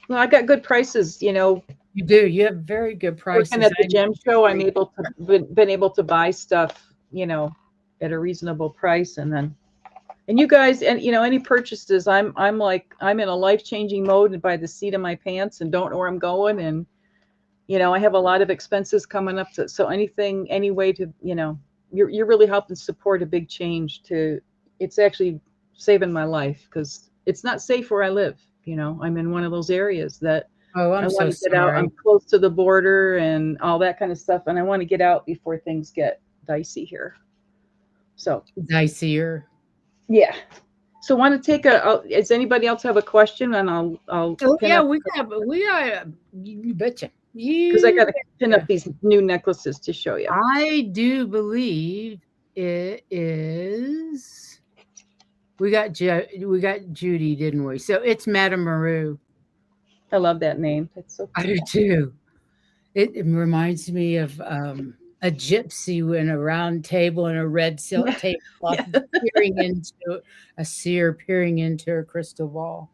Well, I got good prices, You do. You have very good prices. Working at the gem show, I'm been able to buy stuff, at a reasonable price, and you guys, and any purchases, I'm in a life-changing mode and by the seat of my pants and don't know where I'm going, and I have a lot of expenses coming up, so any way to, you're really helping support a big change. It's actually saving my life, because it's not safe where I live. I'm in one of those areas that I want to get out. I'm close to the border and all that kind of stuff, and I want to get out before things get dicey here. So dicier. Yeah. So want to take does anybody else have a question? And I'll you betcha. Because I got to pin up these new necklaces to show you. I do believe it is We got Judy, didn't we? So it's Madame Maru. I love that name. That's so cool. I do too. It reminds me of a gypsy in a round table and a red silk tablecloth, peering into a seer peering into her crystal ball.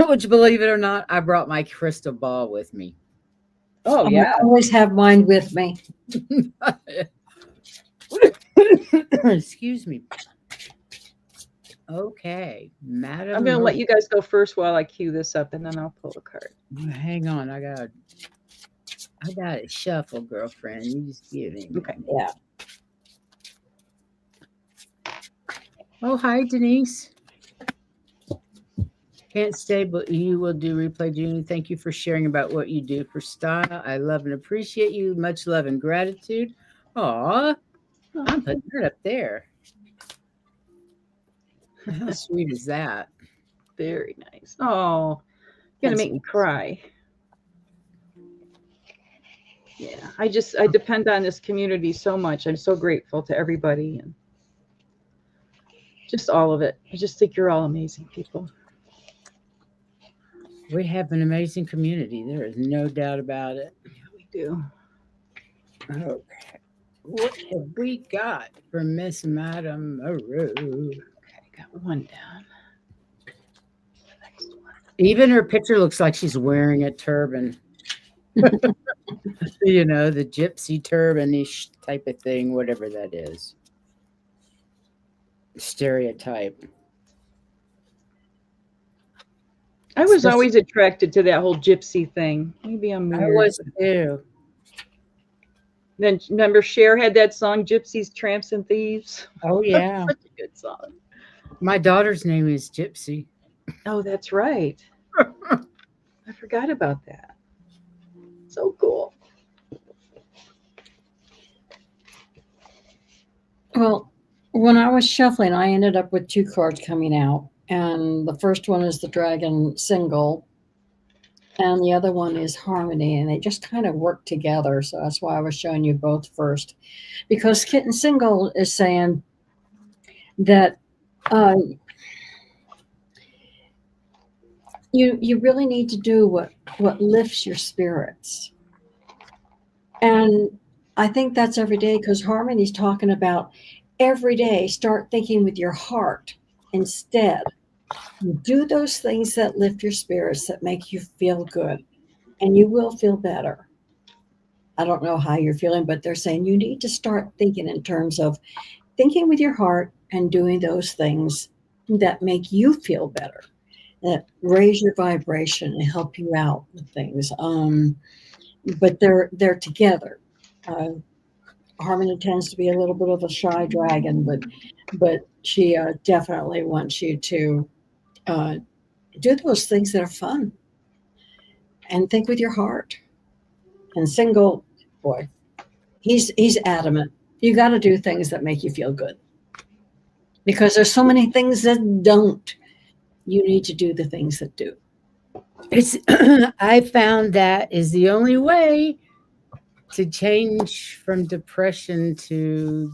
Which, believe it or not, I brought my crystal ball with me. Oh yeah, I always have mine with me. Excuse me. Okay, Madam. I'm going to let you guys go first while I cue this up, and then I'll pull a card. Hang on, I got it shuffle, girlfriend. You just give me. Okay, yeah. Oh, hi, Denise. Can't stay, but you will do replay, Juno. Thank you for sharing about what you do for style. I love and appreciate you. Much love and gratitude. Aw, I'm putting that up there. How sweet is that? Very nice. Oh, you're going to make me cry. Yeah, I depend on this community so much. I'm so grateful to everybody and just all of it. I just think you're all amazing people. We have an amazing community. There is no doubt about it. Yeah, we do. Okay. What have we got for Miss Madame Maru? Okay, got one down. Next one. Even her picture looks like she's wearing a turban. You know, the gypsy turban-ish type of thing, whatever that is. Stereotype. I was always attracted to that whole gypsy thing. Maybe I'm weird. I was too. Then remember Cher had that song Gypsies, Tramps, and Thieves? Oh, yeah. Such a good song. My daughter's name is Gypsy. Oh, that's right. I forgot about that. So cool. Well, when I was shuffling, I ended up with 2 cards coming out. And the first one is the Dragon Single. And the other one is Harmony. And they just kind of work together. So that's why I was showing you both first. Because Kitten Single is saying that you really need to do what lifts your spirits. And I think that's every day, because Harmony's talking about every day start thinking with your heart instead. Do those things that lift your spirits, that make you feel good, and you will feel better. I don't know how you're feeling, but they're saying you need to start thinking in terms of thinking with your heart and doing those things that make you feel better, that raise your vibration and help you out with things. But they're together. Harmony tends to be a little bit of a shy dragon, but she definitely wants you to do those things that are fun and think with your heart. And Single, boy, he's adamant. You got to do things that make you feel good, because there's so many things that don't. You need to do the things that do. It's I found that is the only way to change from depression to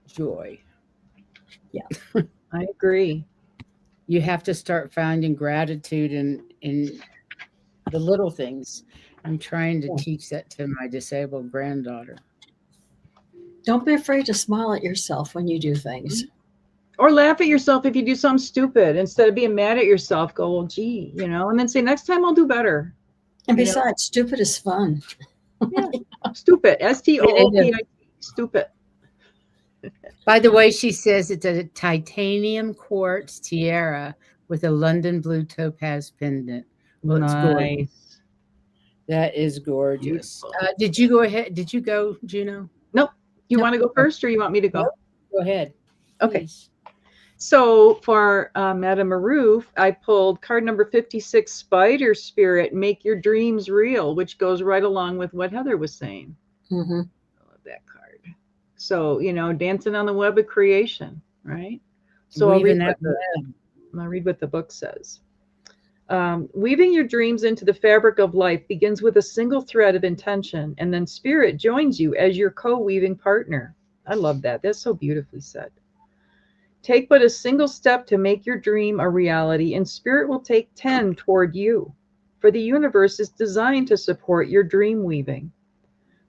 joy. Yeah, I agree. You have to start finding gratitude in the little things. I'm trying to teach that to my disabled granddaughter. Don't be afraid to smile at yourself when you do things. Or laugh at yourself if you do something stupid. Instead of being mad at yourself, go, well, gee, and then say, next time I'll do better. And besides, stupid is fun. Yeah. Stupid. STOOPIT. Stupid. By the way, she says it's a titanium quartz tiara with a London blue topaz pendant. Well, nice. It's gorgeous. That is gorgeous. Did you go ahead? Did you go, Juno? Nope. You want to go first, or you want me to go? Nope. Go ahead. Okay. Please. So for Madame Maru, I pulled card number 56, Spider Spirit, Make Your Dreams Real, which goes right along with what Heather was saying. Mm-hmm. I love that card. So, dancing on the web of creation, right? So I'll read what the book says. Weaving your dreams into the fabric of life begins with a single thread of intention, and then Spirit joins you as your co-weaving partner. I love that. That's so beautifully said. Take but a single step to make your dream a reality, and spirit will take 10 toward you. For the universe is designed to support your dream weaving.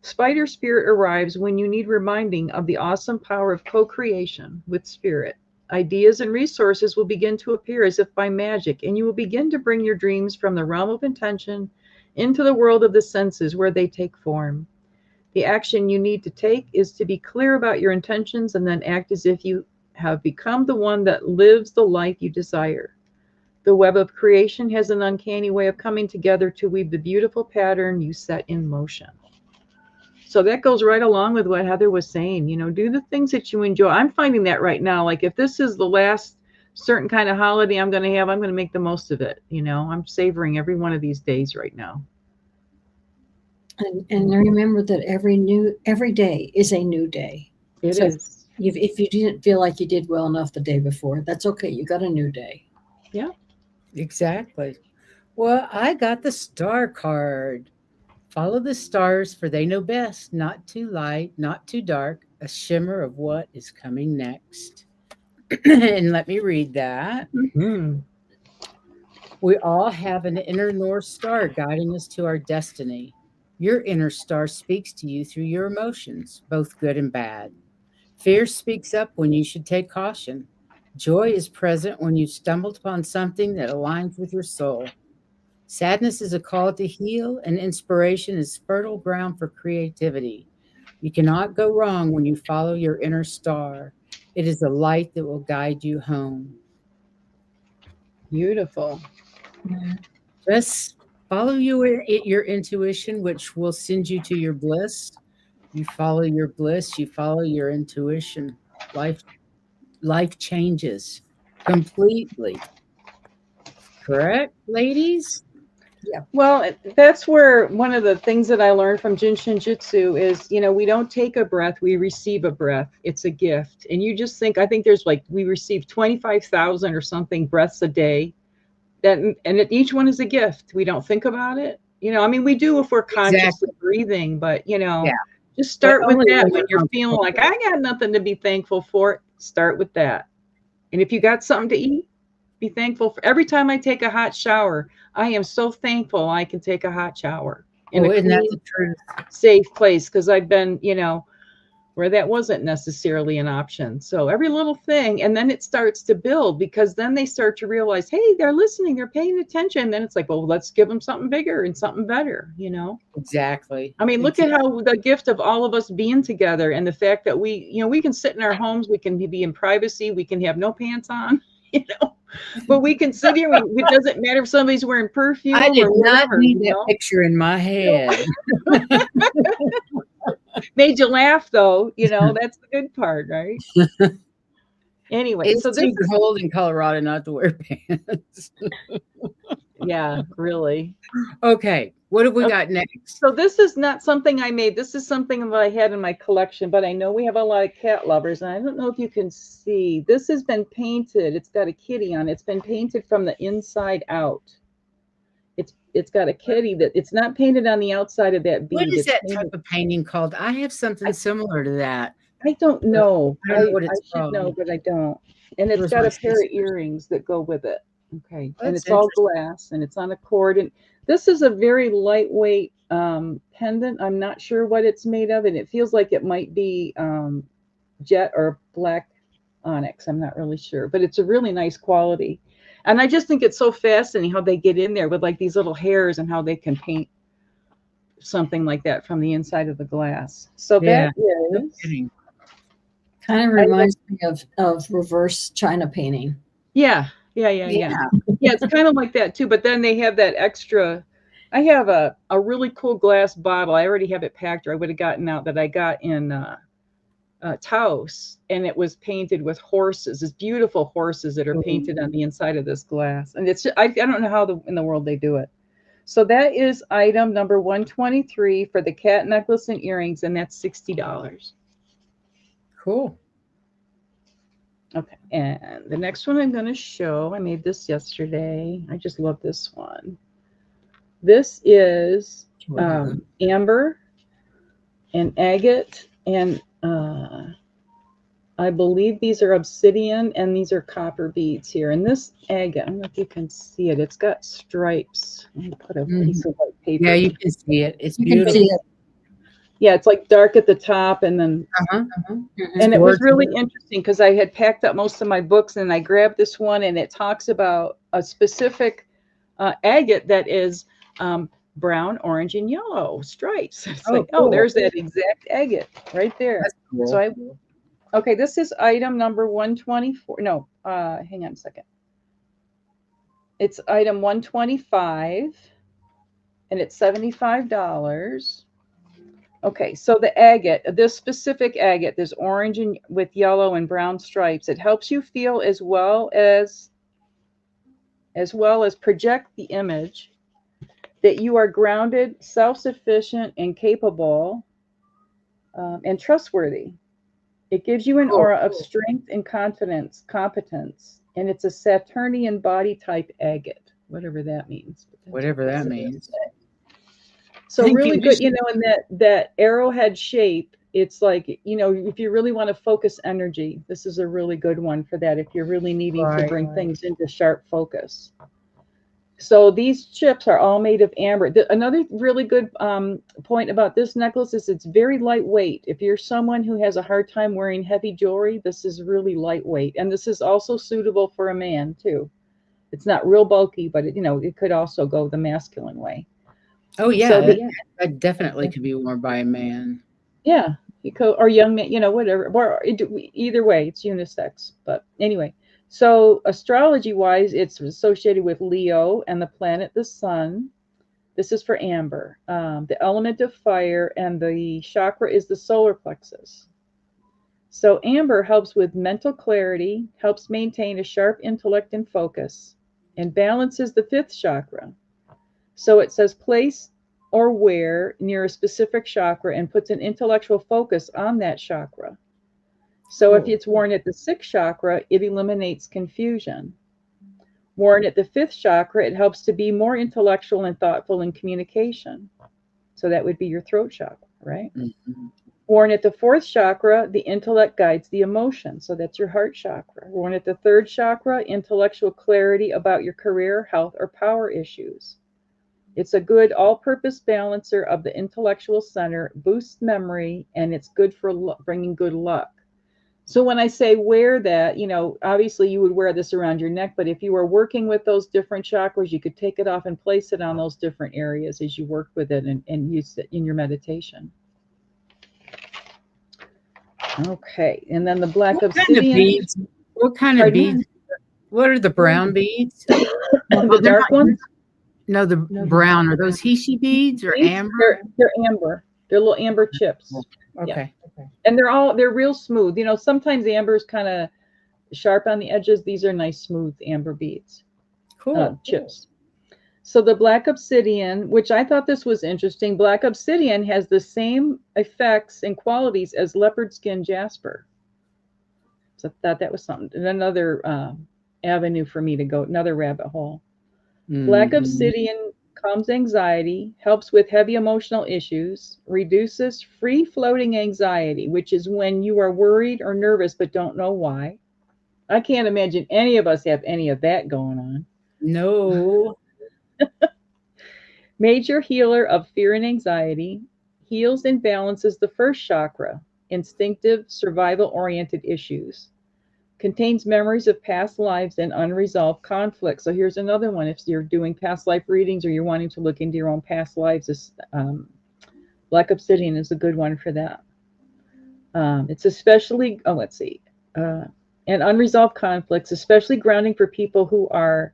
Spider spirit arrives when you need reminding of the awesome power of co-creation with spirit. Ideas and resources will begin to appear as if by magic, and you will begin to bring your dreams from the realm of intention into the world of the senses where they take form. The action you need to take is to be clear about your intentions and then act as if you have become the one that lives the life you desire. The web of creation has an uncanny way of coming together to weave the beautiful pattern you set in motion. So that goes right along with what Heather was saying. Do the things that you enjoy. I'm finding that right now. Like if this is the last certain kind of holiday I'm going to have, I'm going to make the most of it. I'm savoring every one of these days right now. And remember that every day is a new day. It is. If you didn't feel like you did well enough the day before, that's okay. You got a new day. Yeah, exactly. Well, I got the star card. Follow the stars, for they know best. Not too light, not too dark, a shimmer of what is coming next. And let me read that. Mm-hmm. We all have an inner North Star guiding us to our destiny. Your inner star speaks to you through your emotions, both good and bad. Fear speaks up when you should take caution. Joy is present when you stumbled upon something that aligns with your soul. Sadness is a call to heal, and inspiration is fertile ground for creativity. You cannot go wrong when you follow your inner star. It is a light that will guide you home. Beautiful. Just follow your intuition, which will send you to your bliss. You follow your bliss, you follow your intuition. Life changes completely. Correct, ladies? Yeah. Well, that's where one of the things that I learned from Jin Shin Jitsu is, we don't take a breath, we receive a breath. It's a gift. And you just think, I think there's we receive 25,000 or something breaths a day. And each one is a gift. We don't think about it. We do if we're consciously breathing, but, just start with that when you're feeling like, I got nothing to be thankful for. Start with that. And if you got something to eat, be thankful for every time I take a hot shower. I am so thankful I can take a hot shower in a clean, safe place, because I've been, where that wasn't necessarily an option. So every little thing, and then it starts to build, because then they start to realize, hey, they're listening, they're paying attention. And then it's like, well, let's give them something bigger and something better, Exactly. Look at how the gift of all of us being together, and the fact that we can sit in our homes, we can be in privacy, we can have no pants on, but we can sit here. It doesn't matter if somebody's wearing perfume. I did or whatever, not need that picture in my head. Made you laugh, though. That's the good part, right? Anyway, it's too cold in Colorado not to wear pants. Yeah, really. Okay, what have we got next? So this is not something I made. This is something that I had in my collection, but I know we have a lot of cat lovers, and I don't know if you can see. This has been painted. It's got a kitty on it. It's been painted from the inside out. It's got a kitty that it's not painted on the outside of that bead. What is that type of painting called? I have something similar to that. I don't know. I don't know what it's should called. know, but I don't. And it's got a pair of earrings that go with it. Okay. Oh, and it's all glass, and it's on a cord. And this is a very lightweight pendant. I'm not sure what it's made of, and it feels like it might be jet or black onyx. I'm not really sure, but it's a really nice quality. And I just think it's so fascinating how they get in there with these little hairs, and how they can paint something like that from the inside of the glass. So that is kind of reminds me of reverse China painting. Yeah. It's kind of like that too. But then they have that extra. I have a really cool glass bottle. I already have it packed, or I would have gotten out, that I got in Taos, and it was painted with horses. It's beautiful horses that are painted on the inside of this glass, and it's I don't know how in the world they do it. So that is item number 123 for the cat necklace and earrings, and that's $60. Cool. Okay, and the next one I'm going to show, I made this yesterday. I just love this one. This is amber and agate and I believe these are obsidian and these are copper beads here. And this agate, I don't know if you can see it. It's got stripes. Let me put a piece of white paper. Yeah, you can see it. It's beautiful. See it. Yeah, it's like dark at the top, and then and it was really interesting because I had packed up most of my books, and I grabbed this one, and it talks about a specific agate that is brown, orange, and yellow stripes. It's like, cool. Oh, there's that exact agate right there. Cool. So okay, this is item number 124. No, hang on a second. It's item 125, and it's $75. Okay, so the agate, this specific agate, this orange and with yellow and brown stripes, it helps you feel as well as project the image that you are grounded, self-sufficient, and capable, and trustworthy. It gives you an aura of strength and confidence, competence, and it's a Saturnian body type agate, whatever that means. Whatever that means. So really good, you know, in that arrowhead shape, it's like, you know, if you really want to focus energy, this is a really good one for that if you're really needing to bring things into sharp focus. So these chips are all made of amber. Another really good point about this necklace is it's very lightweight. If you're someone who has a hard time wearing heavy jewelry, this is really lightweight. And this is also suitable for a man too. It's not real bulky, but it, you know, it could also go the masculine way. Oh yeah, so that definitely could be worn by a man. Yeah, or young man, you know, whatever. Or either way, it's unisex. But anyway, so astrology-wise, it's associated with Leo and the planet the Sun. This is for amber, the element of fire, and the chakra is the solar plexus. So amber helps with mental clarity, helps maintain a sharp intellect and focus, and balances the 5th chakra. So it says place or wear near a specific chakra and puts an intellectual focus on that chakra. So if it's worn at the 6th chakra, it eliminates confusion. Worn at the 5th chakra, it helps to be more intellectual and thoughtful in communication. So that would be your throat chakra, right? Mm-hmm. Worn at the 4th chakra, the intellect guides the emotion. So that's your heart chakra. Worn at the 3rd chakra, intellectual clarity about your career, health, or power issues. It's a good all-purpose balancer of the intellectual center, boosts memory, and it's good for bringing good luck. So when I say wear that, you know, obviously you would wear this around your neck, but if you were working with those different chakras, you could take it off and place it on those different areas as you work with it and use it in your meditation. Okay, and then the black obsidian. What kind of beads? What are the brown beads? The dark ones? No, the brown. Are those Hishi beads or amber? They're amber. They're little amber chips. Okay. Yeah. And they're real smooth. You know, sometimes amber is kind of sharp on the edges. These are nice, smooth amber beads. Cool. Chips. So the black obsidian, which I thought this was interesting, black obsidian has the same effects and qualities as leopard skin jasper. So I thought that was something. And another avenue for me to go, another rabbit hole. Black obsidian calms anxiety, helps with heavy emotional issues, reduces free-floating anxiety, which is when you are worried or nervous but don't know why. I can't imagine any of us have any of that going on. No. Major healer of fear and anxiety, heals and balances the 1st chakra, instinctive, survival-oriented issues. Contains memories of past lives and unresolved conflicts. So here's another one. If you're doing past life readings or you're wanting to look into your own past lives, this black obsidian is a good one for that. It's especially, and unresolved conflicts, especially grounding for people who are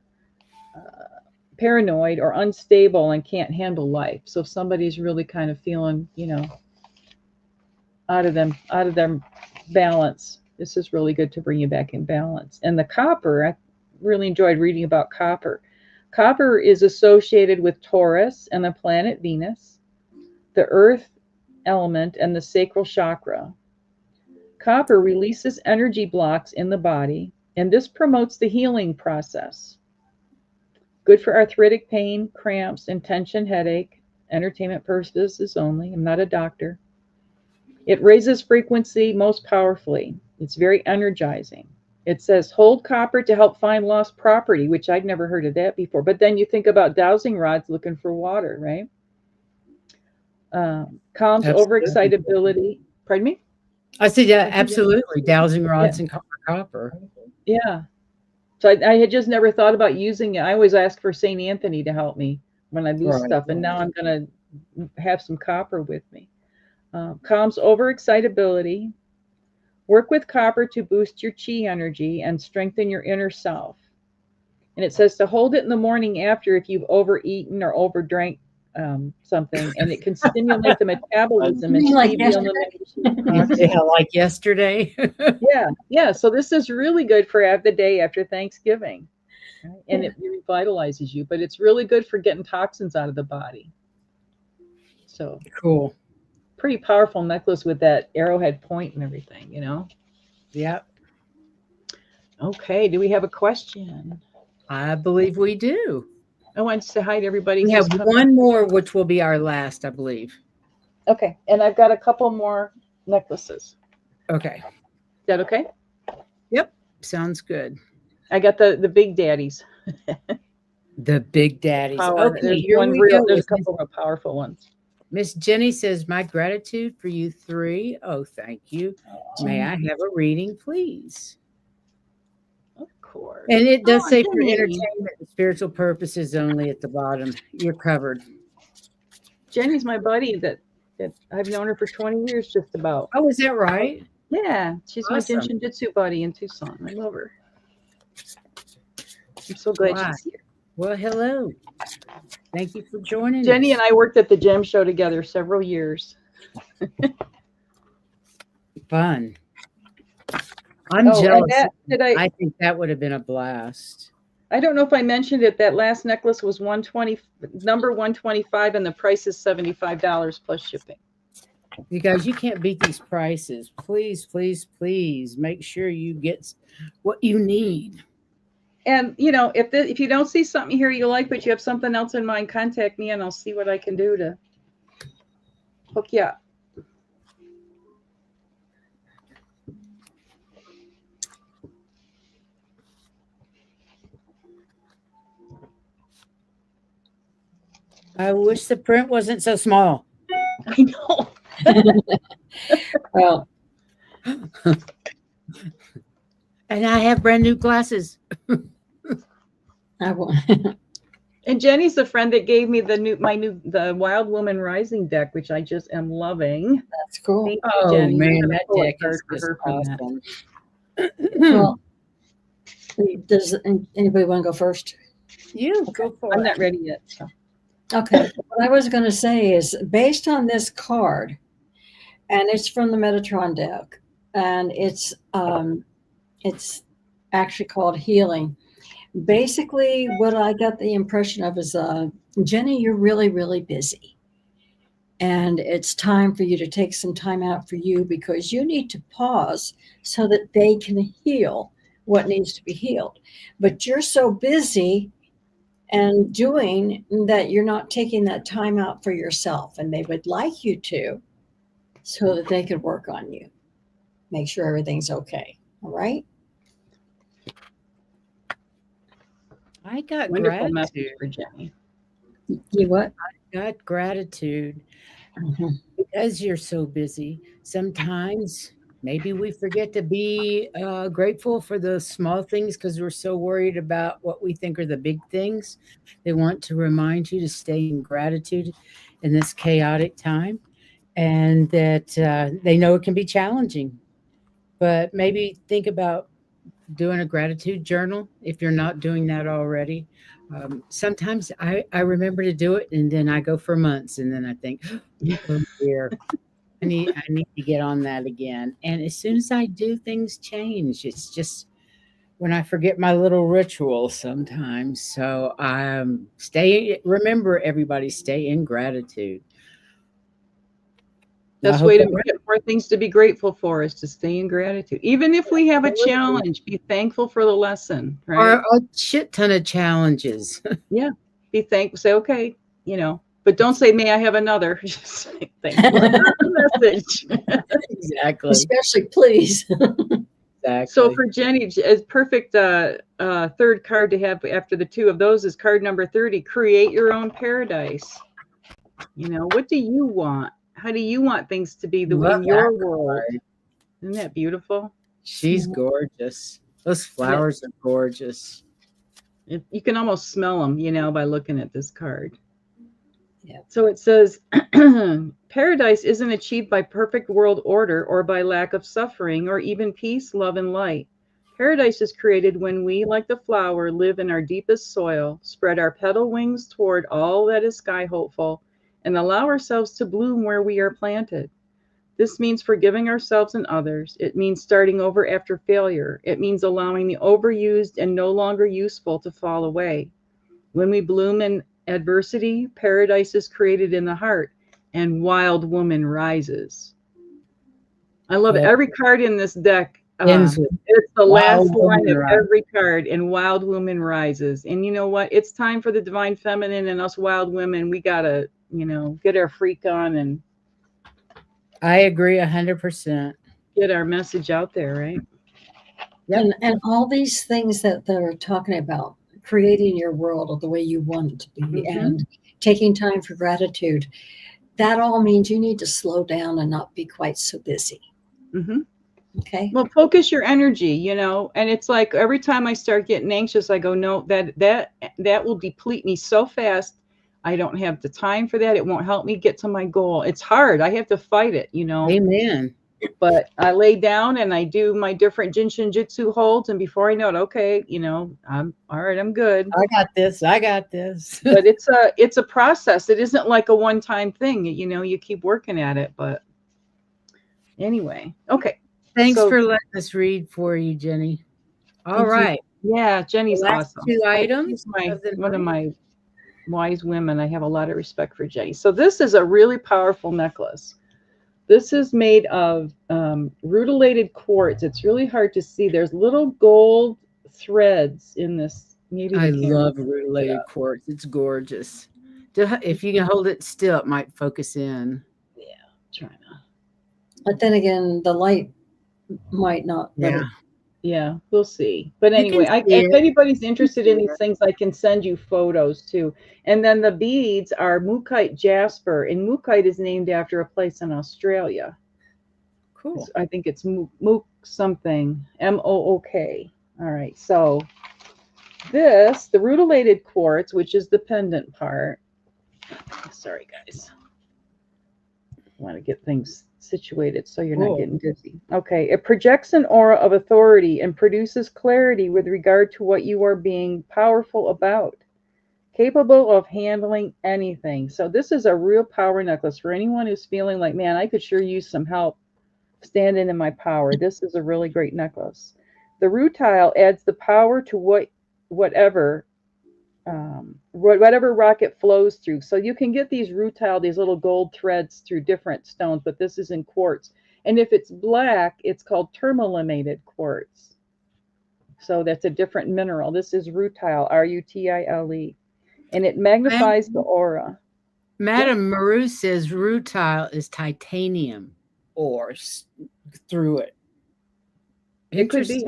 paranoid or unstable and can't handle life. So if somebody's really kind of feeling, you know, out of their balance, this is really good to bring you back in balance. And the copper, I really enjoyed reading about copper. Copper is associated with Taurus and the planet Venus, the earth element, and the sacral chakra. Copper releases energy blocks in the body, and this promotes the healing process. Good for arthritic pain, cramps, and tension headache. Entertainment purposes only. I'm not a doctor. It raises frequency most powerfully. It's very energizing. It says hold copper to help find lost property, which I'd never heard of that before. But then you think about dowsing rods looking for water, right? Calms overexcitability. Pardon me? I said, yeah, absolutely. Dowsing rods and copper. Yeah. So I had just never thought about using it. I always ask for St. Anthony to help me when I lose stuff. And now I'm going to have some copper with me. Calms overexcitability. Work with copper to boost your chi energy and strengthen your inner self. And it says to hold it in the morning after if you've overeaten or overdrank something, and it can stimulate the metabolism and speed the elimination. Yeah, like yesterday. Yeah. So this is really good for the day after Thanksgiving, right? And it revitalizes you. But it's really good for getting toxins out of the body. So cool. Pretty powerful necklace with that arrowhead point and everything, you know? Yep. Okay. Do we have a question? I believe we do. I want to say hi to everybody. We have one more, which will be our last, I believe. Okay. And I've got a couple more necklaces. Okay. Is that okay? Yep. Sounds good. I got the big daddies. The big daddies. Power. Okay. There's a couple of powerful ones. Miss Jenny says, my gratitude for you three. Oh, thank you. May I have a reading, please? Of course. And it does say for entertainment and spiritual purposes only at the bottom. You're covered. Jenny's my buddy that I've known her for 20 years just about. Oh, is that right? Yeah. She's awesome. My Jinshin buddy in Tucson. I love her. I'm so glad she's here. Well, hello. Thank you for joining Jenny and I worked at the gem show together several years. Fun. I'm jealous. I think that would have been a blast. I don't know if I mentioned it. That last necklace was number 125, and the price is $75 plus shipping. You guys, you can't beat these prices. Please, please, please make sure you get what you need. And, you know, if you don't see something here you like, but you have something else in mind, contact me and I'll see what I can do to hook you up. I wish the print wasn't so small. I know. Well. And I have brand new glasses. I will. And Jenny's the friend that gave me the Wild Woman Rising deck, which I just am loving. That's cool. Thank you, oh Jenny. man, that deck is just awesome. Well, does anybody want to go first? You go for it. I'm not ready yet. So. Okay. What I was going to say is based on this card, and it's from the Metatron deck, and it's actually called Healing. Basically, what I got the impression of is, Jenny, you're really, really busy. And it's time for you to take some time out for you because you need to pause so that they can heal what needs to be healed. But you're so busy and doing that you're not taking that time out for yourself. And they would like you to so that they could work on you. Make sure everything's okay. All right? I got wonderful gratitude message for Jenny. You what? I got gratitude because you're so busy. Sometimes maybe we forget to be grateful for the small things because we're so worried about what we think are the big things. They want to remind you to stay in gratitude in this chaotic time, and that they know it can be challenging. But maybe think about doing a gratitude journal if you're not doing that already. Sometimes I remember to do it, and then I go for months, and then I think, oh dear, I need to get on that again. And as soon as I do, things change. It's just when I forget my little rituals sometimes. So remember, everybody, stay in gratitude. That's the way to get more things to be grateful for, is to stay in gratitude. Even if we have a challenge, be thankful for the lesson, right? Or a shit ton of challenges. Yeah. Be thankful. Say, okay, but don't say, may I have another? Just say, thank you for the message. Exactly. Especially, please. Exactly. So for Jenny, it's perfect third card to have after the two of those is card number 30, create your own paradise. You know, what do you want? How do you want things to be in your world? Card. Isn't that beautiful? She's gorgeous. Those flowers are gorgeous. You can almost smell them, you know, by looking at this card. Yeah. So it says, paradise isn't achieved by perfect world order or by lack of suffering or even peace, love, and light. Paradise is created when we, like the flower, live in our deepest soil, spread our petal wings toward all that is sky hopeful, and allow ourselves to bloom where we are planted. This means forgiving ourselves and others. It means starting over after failure. It means allowing the overused and no longer useful to fall away. When we bloom in adversity, paradise is created in the heart, and wild woman rises. I love it. Every card in this deck, it's the last line of every card, and wild woman rises. And you know what? It's time for the divine feminine and us wild women. We got to, you know, get our freak on and I agree 100%. Get our message out there, right? Yep. And all these things that they're talking about, creating your world the way you want it to be, and taking time for gratitude, that all means you need to slow down and not be quite so busy. Okay. Well, focus your energy, you know, and it's like every time I start getting anxious, I go, no, that will deplete me so fast. I don't have the time for that. It won't help me get to my goal. It's hard. I have to fight it, you know. Amen. But I lay down and I do my different Jin Shin Jitsu holds, and before I know it, okay, you know, I'm all right. I'm good. I got this. I got this. But it's a process. It isn't like a one-time thing. You know, you keep working at it. But anyway, okay. Thanks for letting us read for you, Jenny. All right. Yeah, Jenny's awesome. Two items. One of my wise women. I have a lot of respect for Jenny. So this is a really powerful necklace. This is made of rutilated quartz. It's really hard to see. There's little gold threads in this. Maybe I love rutilated quartz. It's gorgeous. If you can hold it still, it might focus in. Yeah, I'm trying to. But then again, the light might not. Yeah, we'll see. But anyway, if anybody's interested in these things, I can send you photos too. And then the beads are Mookite jasper, and Mookite is named after a place in Australia. Cool. I think it's Mook something, M-O-O-K. All right, so the rutilated quartz, which is the pendant part. Sorry, guys. I want to get things situated so you're not getting dizzy. Okay, it projects an aura of authority and produces clarity with regard to what you are being powerful about, capable of handling anything. So this is a real power necklace for anyone who's feeling like, man, I could sure use some help standing in my power. This is a really great necklace. The rutile adds the power to whatever rock it flows through. So you can get these rutile, these little gold threads through different stones, but this is in quartz. And if it's black, it's called tourmalinated quartz. So that's a different mineral. This is rutile, R-U-T-I-L-E. And it magnifies the aura. Madame Maru says rutile is titanium ore through it. It could be.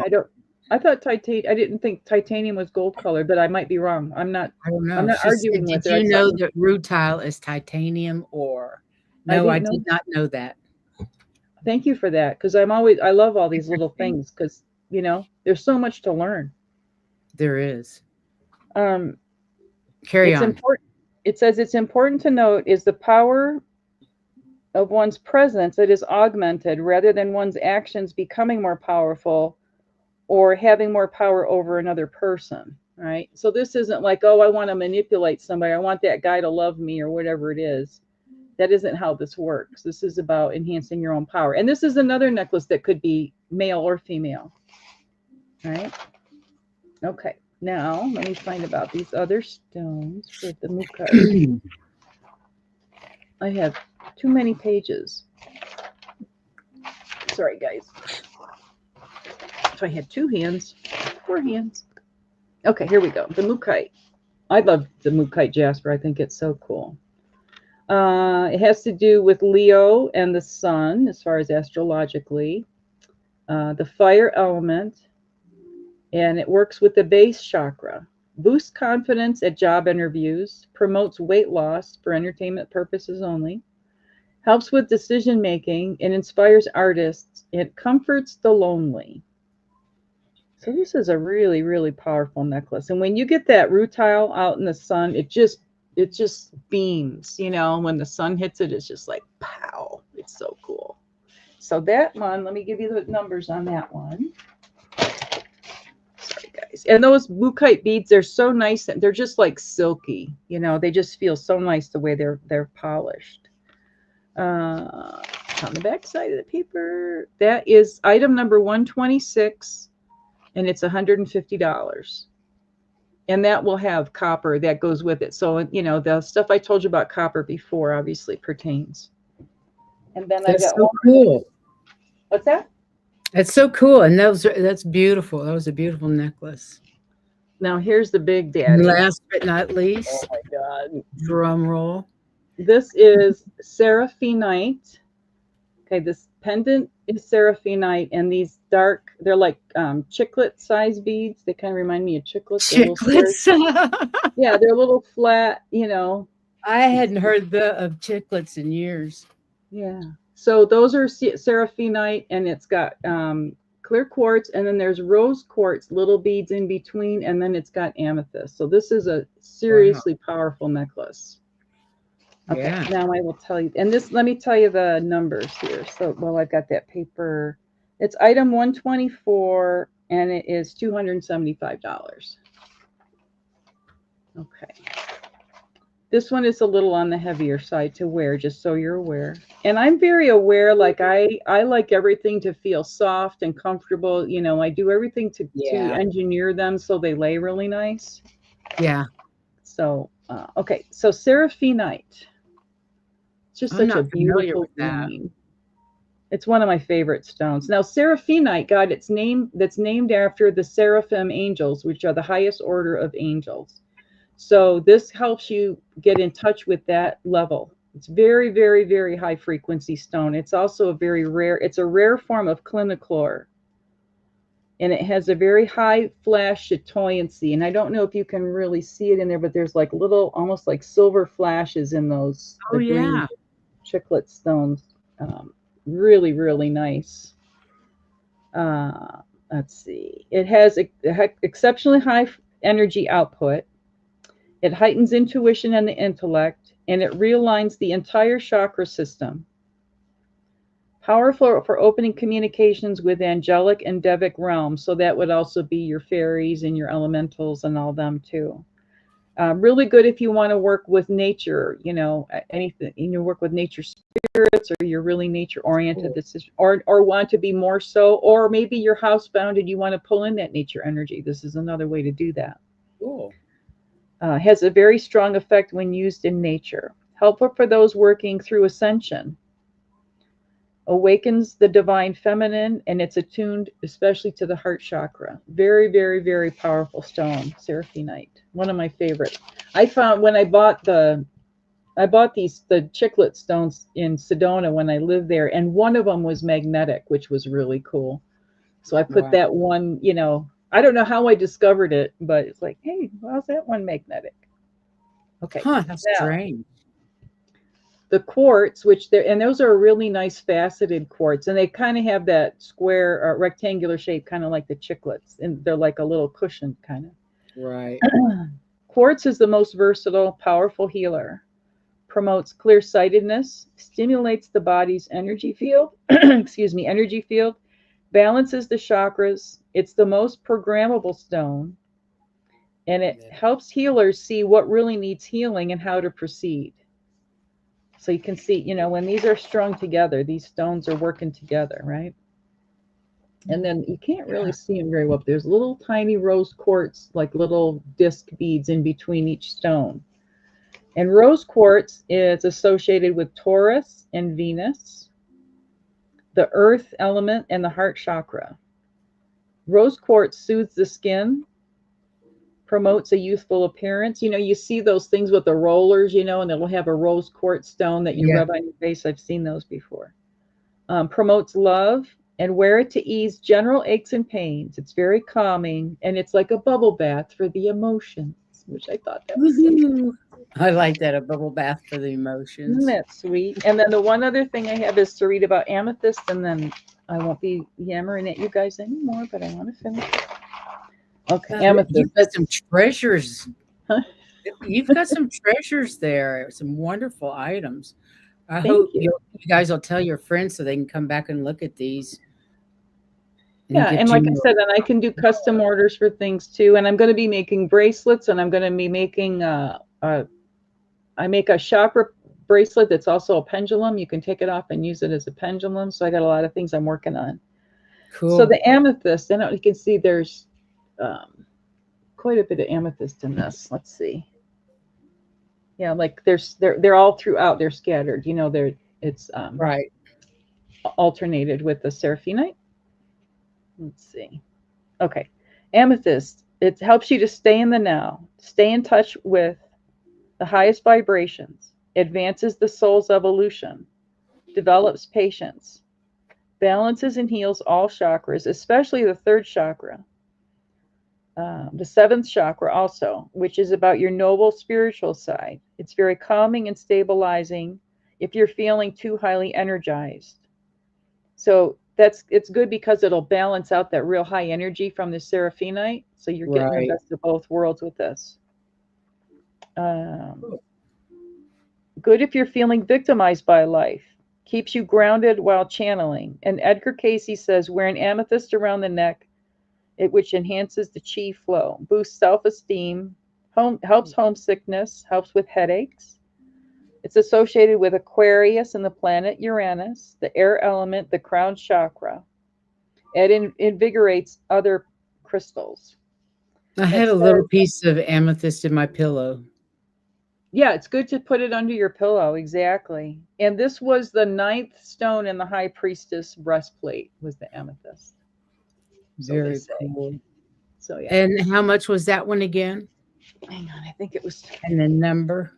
I didn't think titanium was gold colored, but I might be wrong. I don't know. I'm not arguing with her. Did you know that rutile is titanium ore? No, I did not know that. Thank you for that, because I love all these little things, because you know there's so much to learn. There is. Carry on. It says it's important to note is the power of one's presence that is augmented rather than one's actions becoming more powerful or having more power over another person, right? So this isn't like, oh, I want to manipulate somebody. I want that guy to love me or whatever it is. That isn't how this works. This is about enhancing your own power. And this is another necklace that could be male or female, right? Okay, now let me find about these other stones for the Mookite. I have too many pages. Sorry, guys. If I had 2 hands, 4 hands. Okay, here we go. The Mookite. I love the Mookite jasper. I think it's so cool. It has to do with Leo and the sun, as far as astrologically. the fire element, and it works with the base chakra. Boosts confidence at job interviews, promotes weight loss for entertainment purposes only, helps with decision making, and inspires artists. It comforts the lonely. So this is a really, really powerful necklace. And when you get that rutile out in the sun, it just beams, you know, when the sun hits it, it's just like, pow, it's so cool. So that one, let me give you the numbers on that one. Sorry, guys. And those Bukite beads, they're so nice. They're just like silky, you know, they just feel so nice the way they're polished. On the back side of the paper, that is item number 126, and it's $150. And that will have copper that goes with it. So, you know, the stuff I told you about copper before obviously pertains. And then that's so cool. What's that? That's so cool. And that's beautiful. That was a beautiful necklace. Now here's the big daddy. Last but not least. Oh my God. Drum roll. This is Seraphinite. Okay, this pendant is Seraphinite, and these dark, they're like chiclet size beads. They kind of remind me of chiclets. Chiclets. Yeah, they're a little flat, you know. I hadn't heard of chiclets in years. Yeah. So those are Seraphinite, and it's got clear quartz, and then there's rose quartz, little beads in between, and then it's got amethyst. So this is a seriously powerful necklace. Okay, yeah. Now I will tell you, and this, let me tell you the numbers here. So, well, I've got that paper. It's item 124, and it is $275. Okay. This one is a little on the heavier side to wear, just so you're aware. And I'm very aware, like I like everything to feel soft and comfortable. You know, I do everything to engineer them so they lay really nice. Yeah. So, okay. So Seraphinite. It's just such a beautiful green. It's one of my favorite stones. Now, Seraphinite got its name, that's named after the seraphim angels, which are the highest order of angels. So this helps you get in touch with that level. It's very, very, very high frequency stone. It's also a very rare, it's a rare form of cliniclor. And it has a very high flash chatoyancy. And I don't know if you can really see it in there, but there's like little, almost like silver flashes in those green chiclet stones. Really, really nice. Let's see. It has exceptionally high energy output. It heightens intuition and the intellect, and it realigns the entire chakra system. Powerful for opening communications with angelic and devic realms. So that would also be your fairies and your elementals and all them too. Really good if you want to work with nature, you know, anything, you work with nature spirits, or you're really nature oriented. This is, or want to be more so, or maybe you're housebound and you want to pull in that nature energy. This is another way to do that. Cool. Has a very strong effect when used in nature. Helpful for those working through ascension. Awakens the divine feminine, and it's attuned especially to the heart chakra. Very, very, very powerful stone, Seraphinite. One of my favorite. I found when I bought the chiclet stones in Sedona when I lived there, and one of them was magnetic, which was really cool. So I put that one, you know, I don't know how I discovered it, but it's like, hey, how's that one magnetic? Okay. Huh, that's strange. The quartz, and those are really nice faceted quartz, and they kind of have that square or rectangular shape, kind of like the chiclets, and they're like a little cushion kind of. Right. Quartz is the most versatile, powerful healer. Promotes clear-sightedness, stimulates the body's energy field, energy field, balances the chakras. It's the most programmable stone, and it helps healers see what really needs healing and how to proceed. So you can see, you know, when these are strung together, these stones are working together, right? And then you can't really see them very well. There's little tiny rose quartz, like little disc beads in between each stone. And rose quartz is associated with Taurus and Venus, the earth element, and the heart chakra. Rose quartz soothes the skin, promotes a youthful appearance. You know, you see those things with the rollers, you know, and it'll have a rose quartz stone that you rub on your face. I've seen those before. Promotes love, and wear it to ease general aches and pains. It's very calming, and it's like a bubble bath for the emotions, which I thought that was so I like that, a bubble bath for the emotions. Isn't that sweet? And then the one other thing I have is to read about amethyst, and then I won't be yammering at you guys anymore, but I want to finish. Okay, amethyst. You've got some treasures. You've got some treasures there, some wonderful items. I hope you guys will tell your friends so they can come back and look at these. Yeah, and like I said, and I can do custom orders for things too. And I'm going to be making bracelets, and I'm going to be making I make a chakra bracelet that's also a pendulum. You can take it off and use it as a pendulum. So I got a lot of things I'm working on. Cool. So the amethyst, and you can see there's quite a bit of amethyst in this. Let's see. Yeah, like they're all throughout. They're scattered. You know, it's right alternated with the seraphinite. Let's see. Okay, amethyst. It helps you to stay in the now, stay in touch with the highest vibrations, advances the soul's evolution, develops patience, balances and heals all chakras, especially the third chakra. The seventh chakra also, which is about your noble spiritual side. It's very calming and stabilizing if you're feeling too highly energized. So it's good because it'll balance out that real high energy from the seraphinite. So you're getting the best of both worlds with this. Good if you're feeling victimized by life. Keeps you grounded while channeling. And Edgar Casey says, wear an amethyst around the neck, which enhances the chi flow, boosts self-esteem, helps homesickness, helps with headaches. It's associated with Aquarius and the planet Uranus, the air element, the crown chakra. It invigorates other crystals. I had a little piece of amethyst in my pillow. Yeah, it's good to put it under your pillow. Exactly. And this was the 9th stone in the high priestess breastplate, was the amethyst. Very cool. So yeah. And how much was that one again? Hang on, I think it was. And the number.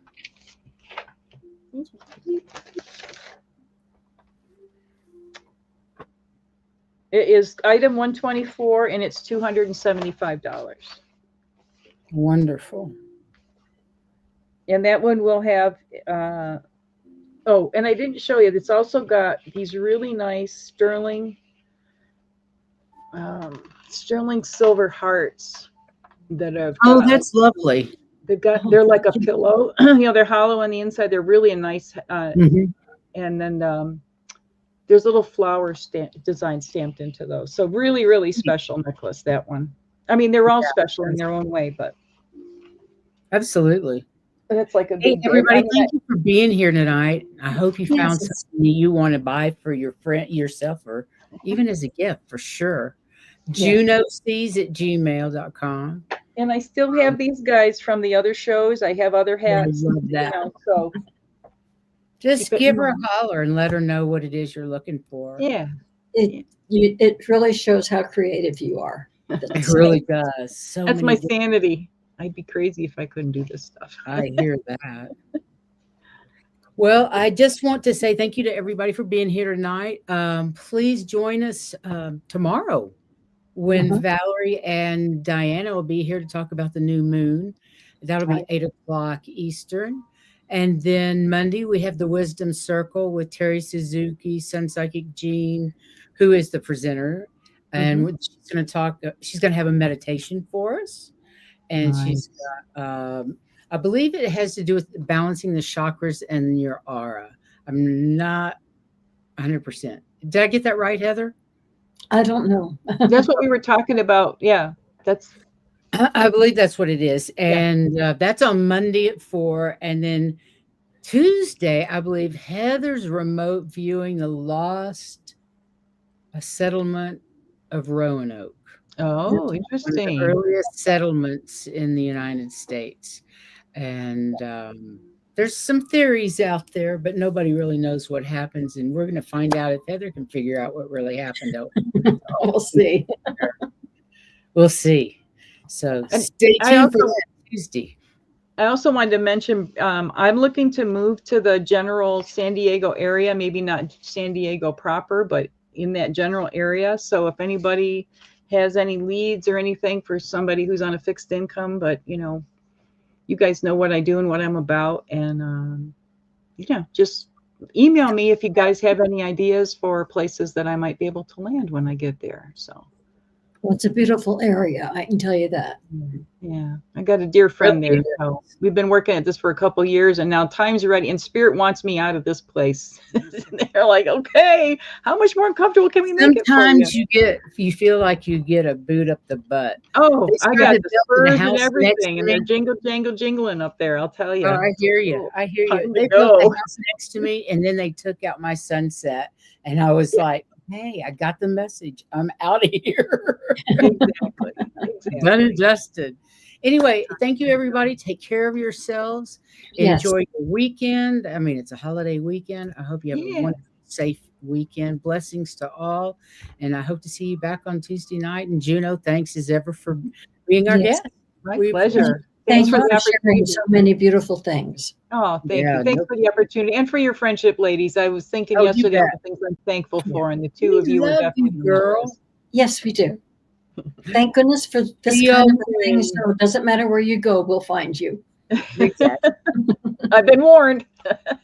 It is item 124, and it's $275. Wonderful. And that one will have, oh, and I didn't show you, it's also got these really nice sterling silver hearts that have. Oh, that's lovely. They're like a pillow. You know, they're hollow on the inside. They're really a nice, and then there's little flower design stamped into those. So really, really special necklace, that one. I mean, they're all special in their own way, but. Absolutely. That's like a big everybody, thank you for being here tonight. I hope you found something you want to buy for your friend, yourself, or even as a gift for sure. JunoSees@gmail.com. And I still have these guys from the other shows. I have other hats. I love that. You know, so just give her a holler and let her know what it is you're looking for. Yeah. It really shows how creative you are. It really does. So that's my sanity. I'd be crazy if I couldn't do this stuff. I hear that. Well, I just want to say thank you to everybody for being here tonight. Please join us tomorrow when Valerie and Diana will be here to talk about the new moon. That'll be 8 o'clock Eastern. And then Monday, we have the Wisdom Circle with Terry Suzuki, Sun Psychic Jean, who is the presenter. And she's going to talk, she's going to have a meditation for us. And she's got, I believe it has to do with balancing the chakras and your aura. I'm not 100%. Did I get that right, Heather? I don't know. That's what we were talking about. Yeah, I believe that's what it is. And that's on Monday at 4. And then Tuesday, I believe Heather's remote viewing the lost settlement of Roanoke. Oh, interesting. One of the earliest settlements in the United States. And there's some theories out there, but nobody really knows what happens. And we're going to find out if Heather can figure out what really happened. We'll see. We'll see. So stay tuned for that Tuesday. I also wanted to mention, I'm looking to move to the general San Diego area, maybe not San Diego proper, but in that general area. So if anybody has any leads or anything for somebody who's on a fixed income, but you guys know what I do and what I'm about, and just email me if you guys have any ideas for places that I might be able to land when I get there. So. Well, it's a beautiful area, I can tell you that. Yeah, I got a dear friend there. So we've been working at this for a couple of years, and now time's ready. And Spirit wants me out of this place. They're like, okay, how much more comfortable can we make it for you? Sometimes you feel like you get a boot up the butt. Oh, I got the spurs and everything, and they're jingling up there. I'll tell you. Oh, I hear you. I hear you. They built the house next to me, and then they took out my sunset, and I was like, hey, I got the message. I'm out of here. Exactly. Done and dusted. Anyway, thank you, everybody. Take care of yourselves. Yes. Enjoy your weekend. I mean, it's a holiday weekend. I hope you have a wonderful, safe weekend. Blessings to all. And I hope to see you back on Tuesday night. And Juno, thanks as ever for being our guest. My pleasure. Thanks for sharing so many beautiful things. Oh, thank you. Thanks for the opportunity and for your friendship, ladies. I was thinking yesterday of the things I'm thankful for, and the two of you are definitely girl. Yes, we do. Thank goodness for this kind of thing. So it doesn't matter where you go, we'll find you. Exactly. I've been warned.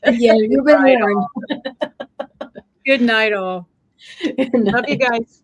Yeah, you've been warned. Good night, all. Love you guys.